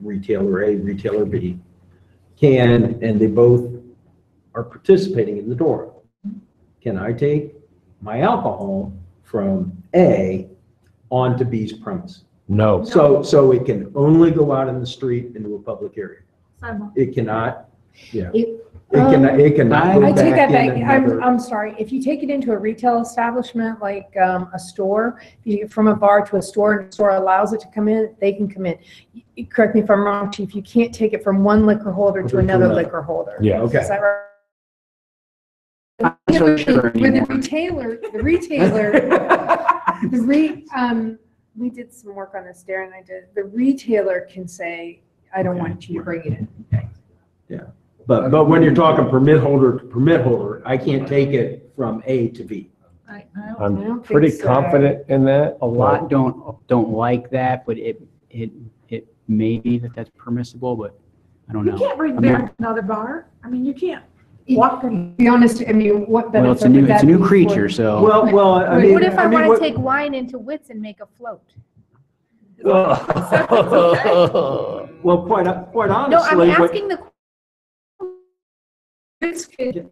retailer A, retailer B, and they both are participating in the DORA, can I take my alcohol from A onto B's premise? no. So it can only go out in the street into a public area. It cannot, yeah. It cannot go I take that back back. in another. I'm sorry. If you take it into a retail establishment like a store, if you, from a bar to a store and the store allows it to come in, they can come in. Correct me if I'm wrong, Chief, you can't take it from one liquor holder to another liquor holder. Yeah. Okay. Is that right? Not so sure With the anymore. we did some work on this, Darren and I did. The retailer can say, I don't want you to bring it in. Yeah, but when you're talking permit holder to permit holder, I can't take it from A to B. I'm don't pretty think so. confident in that. A lot don't like that, but it may be that's permissible, but I don't know. You can't bring I'm beer not- to another bar. I mean, you can't walk in. Be honest, I mean, what Well, benefit would that it's a new be creature, for- so. Well, I mean. What if I mean, want to what- take wine into Wits and make a float? Well, quite No, honestly. I'm what- asking the,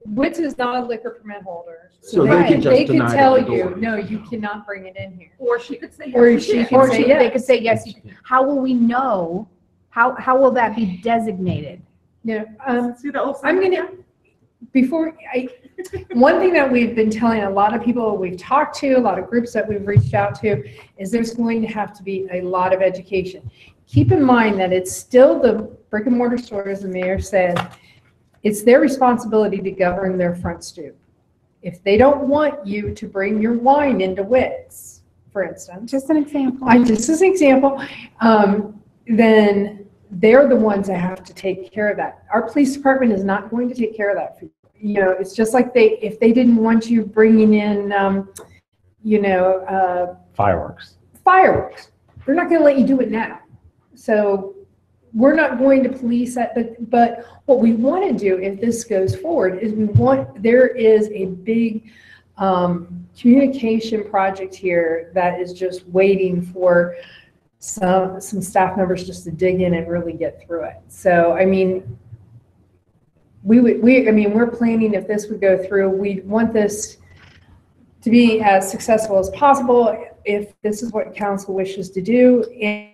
Wits is not a liquor permit holder. So they can just They could deny tell it at the you, door. no, you cannot bring it in here. Or she could say. Or yes, she you can or say they yes. could say yes. How will we know? How will that be designated? No, See the old I'm gonna, one thing that we've been telling a lot of people we've talked to, a lot of groups that we've reached out to, is there's going to have to be a lot of education. Keep in mind that it's still the brick and mortar stores, the mayor said, it's their responsibility to govern their front stoop. If they don't want you to bring your wine into Wits, for instance. Just an example. Just as an example, then they're the ones that have to take care of that. Our police department is not going to take care of that for you. You know, it's just like if they didn't want you bringing in, Fireworks. Fireworks. They're not going to let you do it now. So we're not going to police that, but what we want to do if this goes forward is there is a big communication project here that is just waiting for some staff members just to dig in and really get through it. So, I mean, we're planning if this would go through, we'd want this to be as successful as possible if this is what council wishes to do. And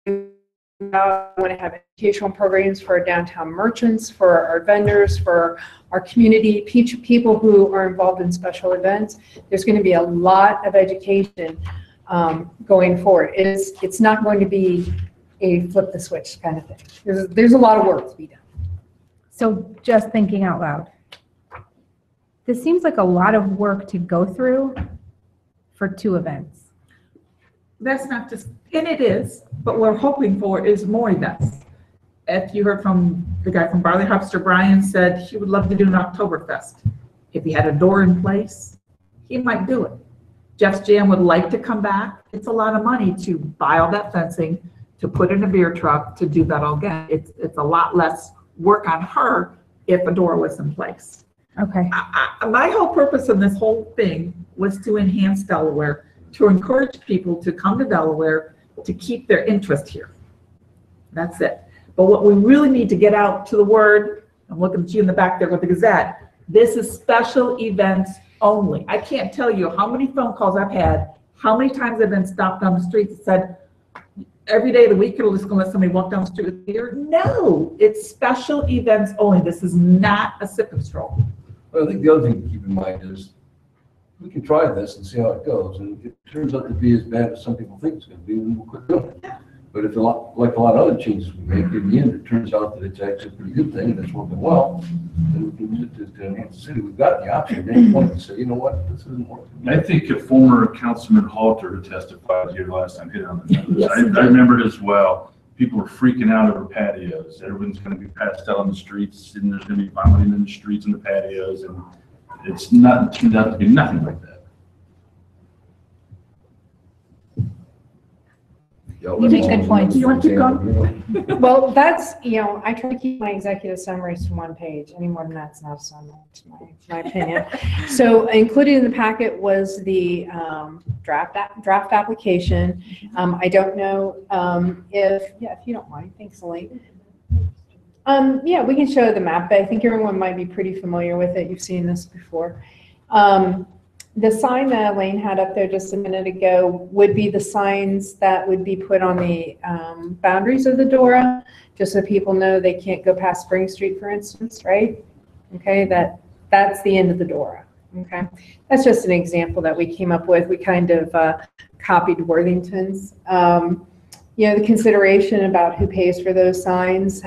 we want to have educational programs for our downtown merchants, for our vendors, for our community, people who are involved in special events. There's going to be a lot of education going forward. It's not going to be a flip the switch kind of thing. There's a lot of work to be done. So just thinking out loud, this seems like a lot of work to go through for 2 events. That's not just, and it is, but what we're hoping for is more events. If you heard from the guy from Barley Harvester, Brian said he would love to do an Oktoberfest. If he had a door in place, he might do it. Jeff's Jam would like to come back. It's a lot of money to buy all that fencing, to put in a beer truck, to do that all again. It's a lot less work on her if a door was in place. Okay. My whole purpose of this whole thing was to enhance Delaware, to encourage people to come to Delaware, to keep their interest here. That's it. But what we really need to get out to the word, I'm looking at you in the back there with the Gazette, this is special events only. I can't tell you how many phone calls I've had, how many times I've been stopped on the street and said, every day of the week, it'll just go let somebody walk down the street with beer. No, it's special events only. This is not a sip and stroll. Well, I think the other thing to keep in mind is we can try this and see how it goes. And if it turns out to be as bad as some people think it's going to be, then we'll quit doing it. But if like a lot of other changes we make, in the end, it turns out that it's actually a pretty good thing and it's working well, then we can use it to enhance the city. We've got the option at any point to say, you know what, this isn't working. I think a former Councilman Halter who testified here last time hit on the numbers. I remember it as well. People were freaking out over patios. Everyone's going to be passed out on the streets, and there's going to be vomiting in the streets and the patios, and it's not turned out to be nothing like that. You make good points. You want to keep going? Well, that's, I try to keep my executive summaries to 1 page. Any more than that's not a summary, to my opinion. So included in the packet was the draft application. I don't know if you don't mind. Thanks, Elaine. Yeah, we can show the map, but I think everyone might be pretty familiar with it. You've seen this before. The sign that Elaine had up there just a minute ago would be the signs that would be put on the boundaries of the DORA, just so people know they can't go past Spring Street, for instance, right? Okay, that's the end of the DORA. Okay, that's just an example that we came up with. We kind of copied Worthington's. The consideration about who pays for those signs,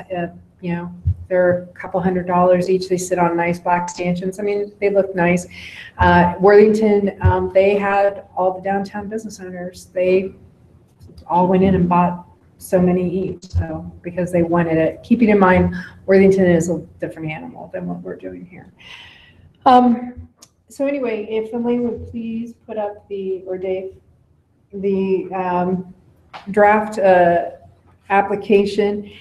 they're a couple $100 each. They sit on nice black stanchions. I mean, they look nice. Worthington, they had all the downtown business owners. They all went in and bought so many each, so because they wanted it. Keeping in mind, Worthington is a different animal than what we're doing here. So anyway, if Elaine would please put up or Dave, the draft application.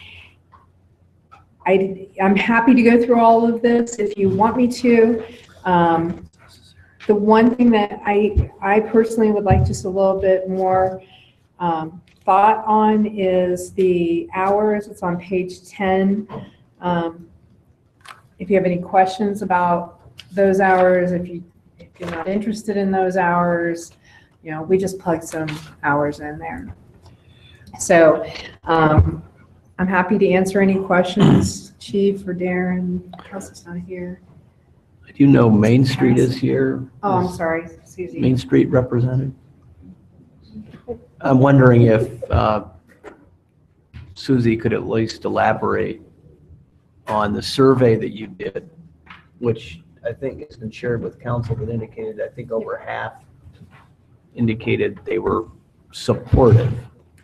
I'm happy to go through all of this if you want me to. The one thing that I personally would like just a little bit more thought on is the hours. It's on page 10. If you have any questions about those hours, if you're not interested in those hours, we just plug some hours in there. So I'm happy to answer any questions, Chief or Darren. Kelsey's not here. Do you know Main Street is here? Oh, I'm sorry, Susie. Main Street represented? I'm wondering if Susie could at least elaborate on the survey that you did, which I think has been shared with council, that indicated, I think over half indicated they were supportive.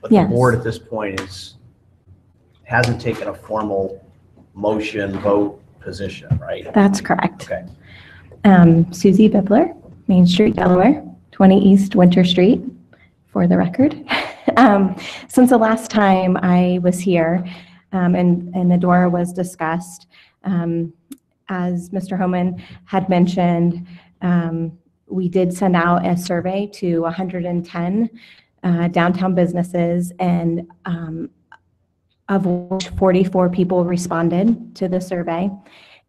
But the board at this point hasn't taken a formal motion, vote position, right? That's correct. Okay. Susie Bibler, Main Street, Delaware. 20 East Winter Street, for the record. Since the last time I was here and the DORA was discussed, as Mr. Homan had mentioned, we did send out a survey to 110 downtown businesses, and of which 44 people responded to the survey.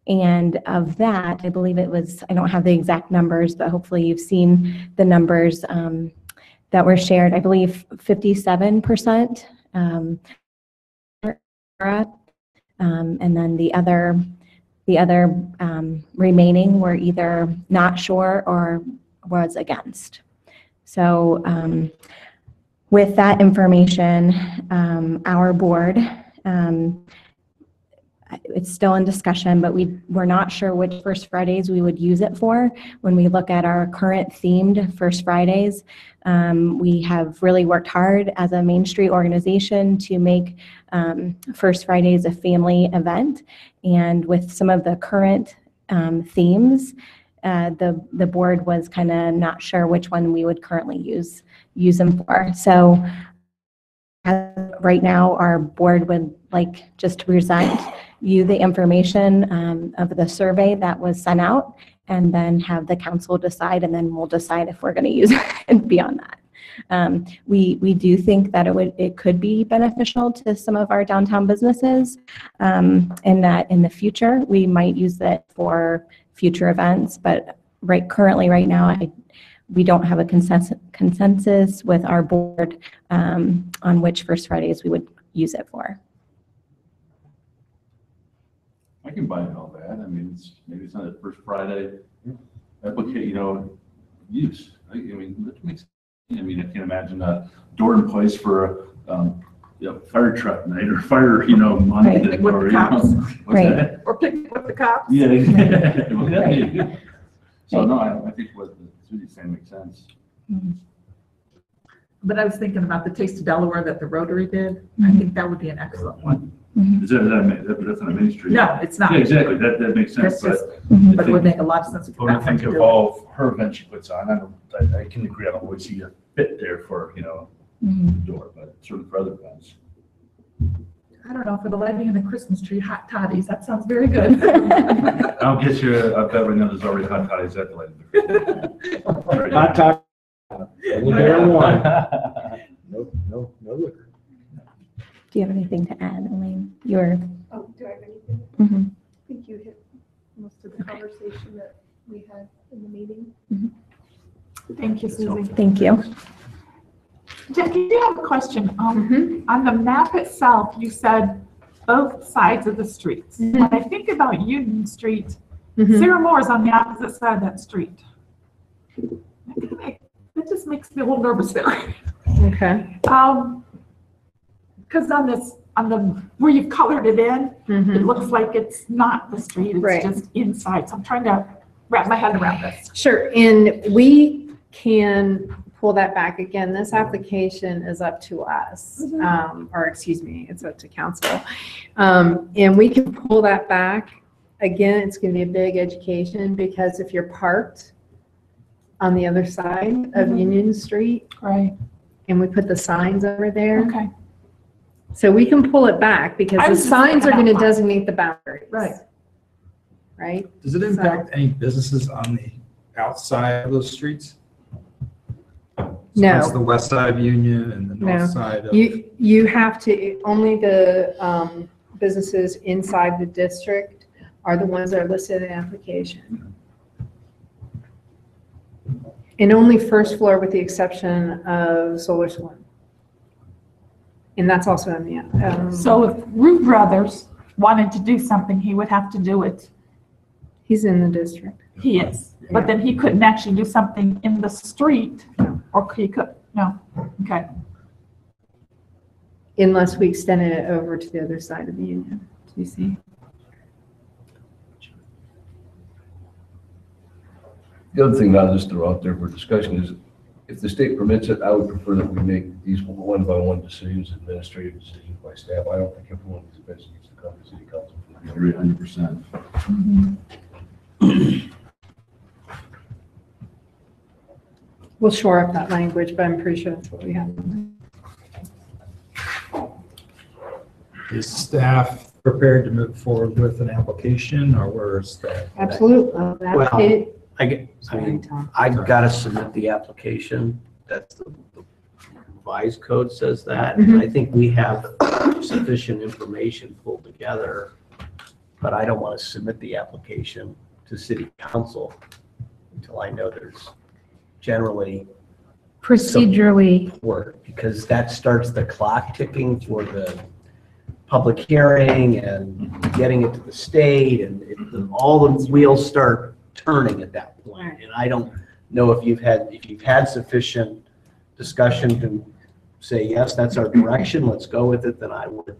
And of that, I believe it was, I don't have the exact numbers, but hopefully you've seen the numbers that were shared. I believe 57%, and then the other remaining were either not sure or was against. So with that information, our board, it's still in discussion, but we're not sure which First Fridays we would use it for. When we look at our current themed First Fridays, we have really worked hard as a Main Street organization to make First Fridays a family event. And with some of the current themes, the board was kind of not sure which one we would currently use them for. So right now, our board would like just to present you the information of the survey that was sent out, and then have the council decide, and then we'll decide if we're going to use it beyond that. We do think that it could be beneficial to some of our downtown businesses, and that in the future we might use it for future events. But currently right now, we don't have a consensus with our board on which First Fridays we would use it for. I can buy all that. I mean, maybe it's not a First Friday applicate, use. I mean, that makes sense. I mean, I can't imagine a door in place for a fire truck night or fire, month. Picnic with the cops. What's that? Or picnic with the cops. Yeah. Right. So no, I think what Susie's saying makes sense. But I was thinking about the Taste of Delaware that the Rotary did. I think that would be an excellent one. Is that's not a Main Street? No, it's not. Yeah, exactly. That makes sense. That's But just, but it would make a lot of sense. when I think of all her events she puts on, I can agree. I don't always see a fit there for, door, but certainly for other events. I don't know, for the lighting of the Christmas tree, hot toddies, that sounds very good. I'll get you, I bet right now there's already hot toddies at the light. Hot toddy. Only beer and wine. No liquor. Do you have anything to add, Elaine? Oh, do I have anything? Mhm. I think you hit most of the conversation that we had in the meeting. Thank you, Susie. Thank you. Jackie, do you have a question? On the map itself, you said both sides of the streets. When I think about Union Street, Sarah Moore is on the opposite side of that street. That just makes me a little nervous there. Okay. Because on the where you've colored it in, it looks like it's not the street, it's just inside. So I'm trying to wrap my head around this. Sure, and we can pull that back again. This application is up to us, or excuse me, it's up to council. And we can pull that back. Again, it's going to be a big education, because if you're parked on the other side of Union Street, right, and we put the signs over there. Okay. So we can pull it back, because the signs are going to designate the boundaries. Right. Right? Does it impact any businesses on the outside of those streets? So No. that's the west side of Union and the No. north side of. You have to, only the businesses inside the district are the ones that are listed in the application. And only first floor, with the exception of Solar Swan. And that's also in the. So if Root Brothers wanted to do something, he would have to do it. He's in the district. He is, but then he couldn't actually do something in the street, or he could, no, okay. Unless we extended it over to the other side of the Union, do you see? The other thing that I'll just throw out there for discussion is, if the state permits it, I would prefer that we make these one-by-one decisions, administrative decisions by staff. I don't think everyone is best needs to come to city council. I agree 100%. We'll shore up that language, but I'm pretty sure that's what we have. Is staff prepared to move forward with an application, or where is that? Absolutely. Well, I've got to submit the application. That's the revised code says that. Mhm. I think we have sufficient information pulled together, but I don't want to submit the application to city council until I know there's generally Procedurally, support, because that starts the clock ticking for the public hearing and getting it to the state, and all the wheels start turning at that point. And I don't know if you've had sufficient discussion to say, yes, that's our direction, let's go with it, then I would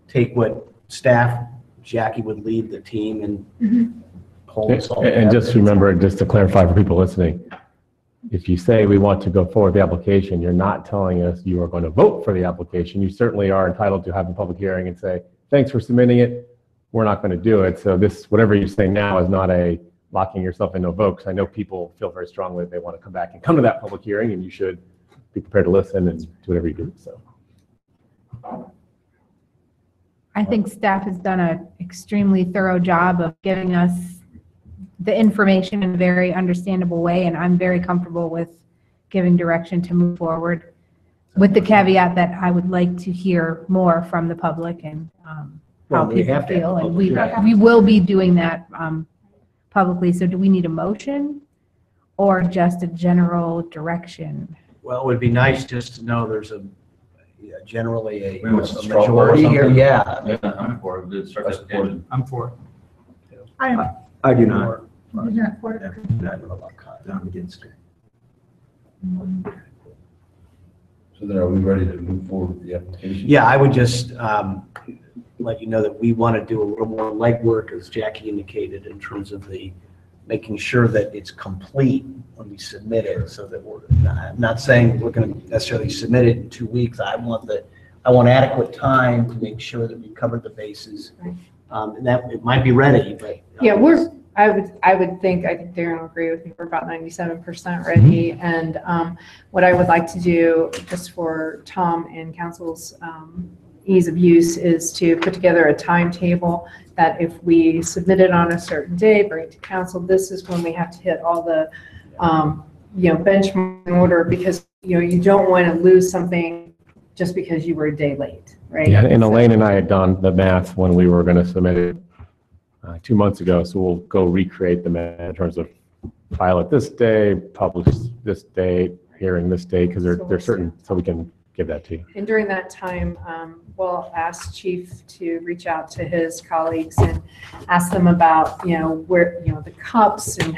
take what staff, Jackie would lead the team and pull us all And just together. remember, just to clarify for people listening, if you say we want to go forward with the application, you're not telling us you are going to vote for the application. You certainly are entitled to have a public hearing and say, thanks for submitting it, we're not going to do it. So this, whatever you say now is not a locking yourself into a vote, because I know people feel very strongly that they want to come back and come to that public hearing, and you should be prepared to listen and do whatever you do, so. I think staff has done an extremely thorough job of giving us the information in a very understandable way, and I'm very comfortable with giving direction to move forward, with the caveat that I would like to hear more from the public and how Well, we people have to have feel, a and public hearing. we will be doing that publicly. So do we need a motion or just a general direction? Well, it would be nice just to know there's generally a Maybe it's a straw poll or majority here, something? yeah. Yeah, I'm for it. Let's start I that support it. engine. I'm for it. I am. I do not. You're not for it? I'm against it. So then are we ready to move forward with the application? Yeah, I would just let you know that we want to do a little more legwork, as Jackie indicated, in terms of making sure that it's complete when we submit it, so that I'm not saying we're going to necessarily submit it in 2 weeks. I want adequate time to make sure that we covered the bases, and that it might be ready, but. Yeah, I think Darren will agree with me, we're about 97% ready. And what I would like to do, just for Tom and council's ease of use, is to put together a timetable that if we submit it on a certain day, bring it to council, this is when we have to hit all the, benchmark order, because, you don't want to lose something just because you were a day late, right? Yeah, and Elaine and I had done the math when we were going to submit it 2 months ago, so we'll go recreate the math in terms of file it this day, publish this date, hearing this date, because they're certain, so we can give that to you. And during that time, we'll ask Chief to reach out to his colleagues and ask them about, where, the cups and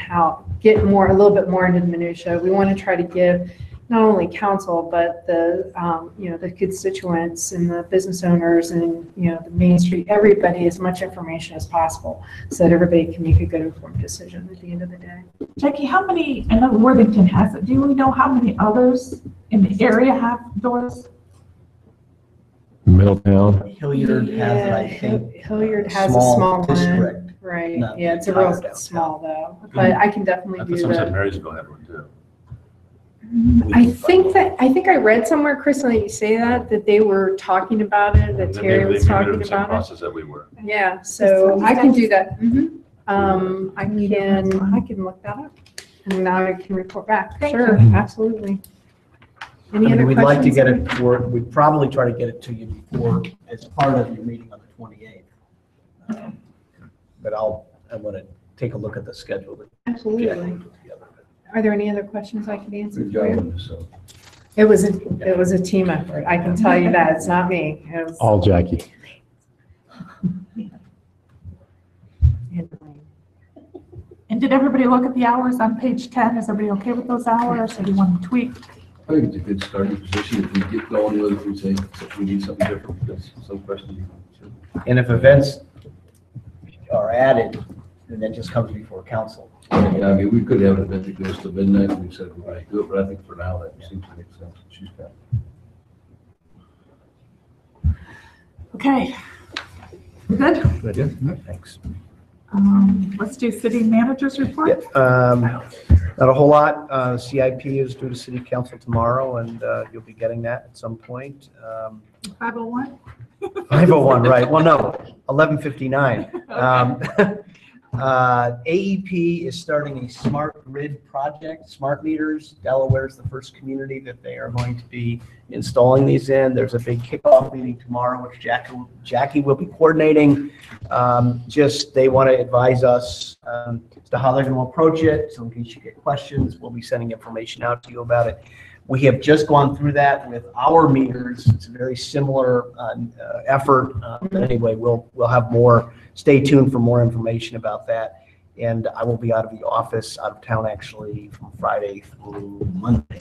get a little bit more into the minutia. We want to try to give not only council, but the, the constituents and the business owners and, the Main Street, everybody, as much information as possible, so that everybody can make a good informed decision at the end of the day. Jackie, how many, I know Worthington has it, do we know how many others in the area have doors? Middletown. Hilliard has it, I think. Hilliard has a small district. one, right? Not Yeah, it's a entire real downtown. small though, but I can definitely I do thought some said that. Marysville had one too. I think I read somewhere, Chris, that you say that they were talking about it, that Terry was They talking were in the same about it. process that we were. Yeah, so I can do that. I can look that up, and now I can report back. Sure, absolutely. Any other We'd like to questions? get it we'd probably try to get it to you before, as part of your meeting on the 28th. But I want to take a look at the schedule. that Absolutely. Jackie put together. Are there any other questions I could answer Good for job you? on this, so. It was a team effort. I can tell you that. It's not me. It was. All Jackie. And did everybody look at the hours on page 10? Is everybody okay with those hours, or do you want to tweak? I think it's a good starting position if we get going with it, we say if we need something different, because some questions. And if events are added, then that just comes before council. Yeah, I mean, we could have an event that goes to midnight, and we said we're going to do it, but I think for now, that seems to make sense. She's got. Okay. Good? Good. Thanks. Let's do city manager's report. Not a whole lot. CIP is due to city council tomorrow, and you'll be getting that at some point. 501? 501, right. Well, no, 11:59. AEP is starting a smart grid project, smart meters. Delaware is the first community that they are going to be installing these in. There's a big kickoff meeting tomorrow, which Jackie will be coordinating. They want to advise us as to how they're going to approach it. So in case you get questions, we'll be sending information out to you about it. We have just gone through that with our meters. It's a very similar effort. But anyway, we'll have more. Stay tuned for more information about that. And I will be out of the office, out of town actually, from Friday through Monday.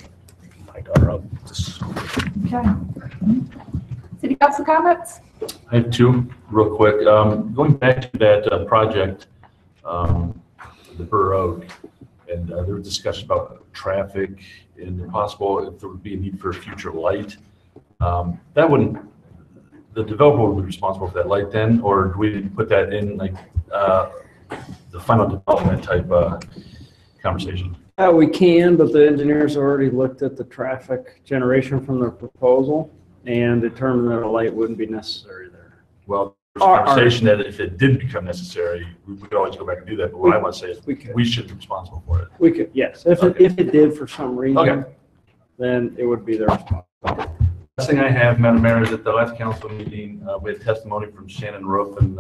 My daughter out to school. Okay. City council comments? I have two real quick. Going back to that project, the Burr Oak, and there was discussion about traffic and possible if there would be a need for a future light. The developer would be responsible for that light then, or do we put that in like the final development type conversation? We can, but the engineers already looked at the traffic generation from their proposal and determined that a light wouldn't be necessary there. Well, there's a conversation that if it did become necessary, we could always go back and do that, but what I want to say is we should be responsible for it. We could, yes. If it did for some reason, then it would be their responsibility. Last thing I have, Madam Mayor, is at the last council meeting, we had testimony from Shannon Roof and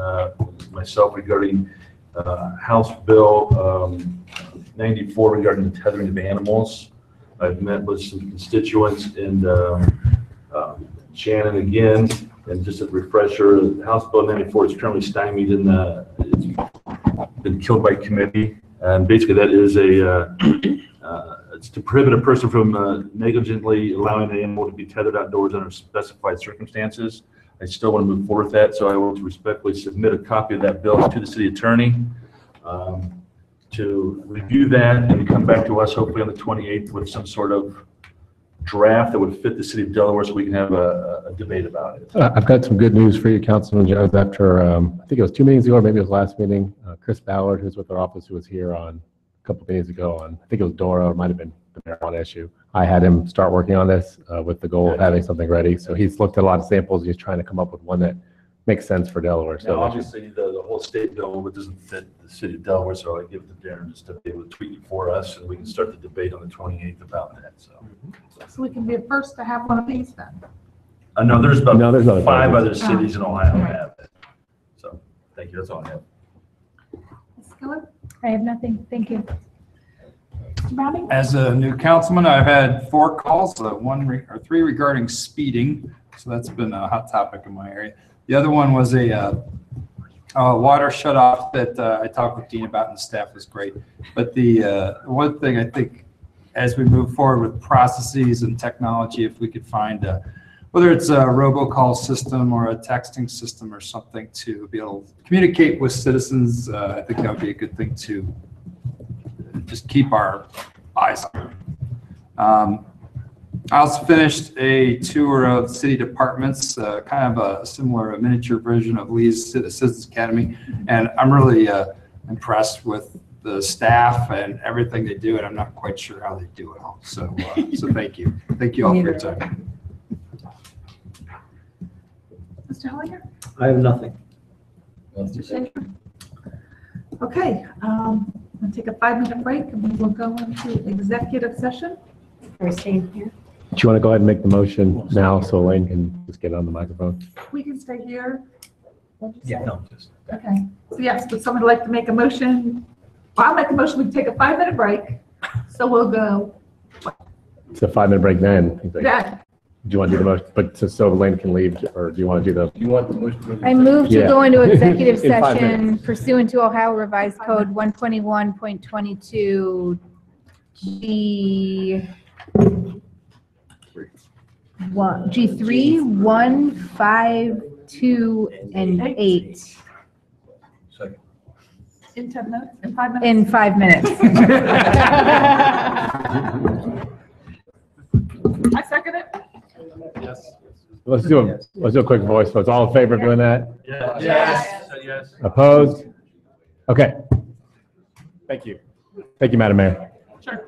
myself regarding House Bill 94 regarding the tethering of animals. I've met with some constituents and Shannon again, and just a refresher, House Bill 94 is currently stymied in it's been killed by committee. And basically that is it's to prohibit a person from negligently allowing an animal to be tethered outdoors under specified circumstances. I still want to move forward with that, so I want to respectfully submit a copy of that bill to the city attorney to review that and come back to us hopefully on the 28th with some sort of draft that would fit the city of Delaware so we can have a debate about it. I've got some good news for you, Councilman Jones. After, I think it was 2 meetings ago, or maybe it was last meeting, Chris Ballard, who's with our office, who was here on a couple of days ago on, I think it was DORA, or it might have been the marijuana issue. I had him start working on this with the goal of having something ready. So he's looked at a lot of samples. He's trying to come up with one that makes sense for Delaware. So now, obviously, the whole state bill doesn't fit the city of Delaware, so I give it to Darren just to be able to tweet it for us, and we can start the debate on the 28th about that. So we can be the first to have one of these then. No, there's about there's 5 other cities in Ohio that have it. So thank you. That's all I have. Ms. Keller? I have nothing. Thank you. Mr. Browning? As a new councilman, I've had 4 calls, 3 regarding speeding. So that's been a hot topic in my area. The other one was a water shutoff that I talked with Dean about, and the staff was great. But the one thing I think, as we move forward with processes and technology, if we could find whether it's a robocall system or a texting system or something to be able to communicate with citizens, I think that would be a good thing to just keep our eyes on. I also finished a tour of city departments, kind of a similar miniature version of Lee's Citizens Academy, and I'm really impressed with the staff and everything they do, and I'm not quite sure how they do it all. So, so thank you. Thank you all for your time. Mr. Hellinger? I have nothing. Mr. Shaker? Okay, we'll take a 5-minute break and we will go into executive session. We're staying here. do you want to go ahead and make the motion now so Elaine can just get on the microphone? We can stay here. What'd you say? no, just. Okay, so yes, would someone like to make a motion? Well, I'll make a motion, we can take a 5-minute break. So we'll go, It's a 5-minute break then. yeah, Do you want to do the motion, but so Elaine can leave, or do you want to do the? You want the motion? I move to Yeah. go into executive In 5 session minutes. pursuant to Ohio Revised Code 121.22 G3, 1, 5, 2, and 8 in 10 minutes, in 5 minutes. in 5 minutes. I second it. Yes. Let's do a quick voice vote. All in favor of doing that? Yes. Yes. Opposed? Okay. Thank you. Thank you, Madam Mayor. Sure.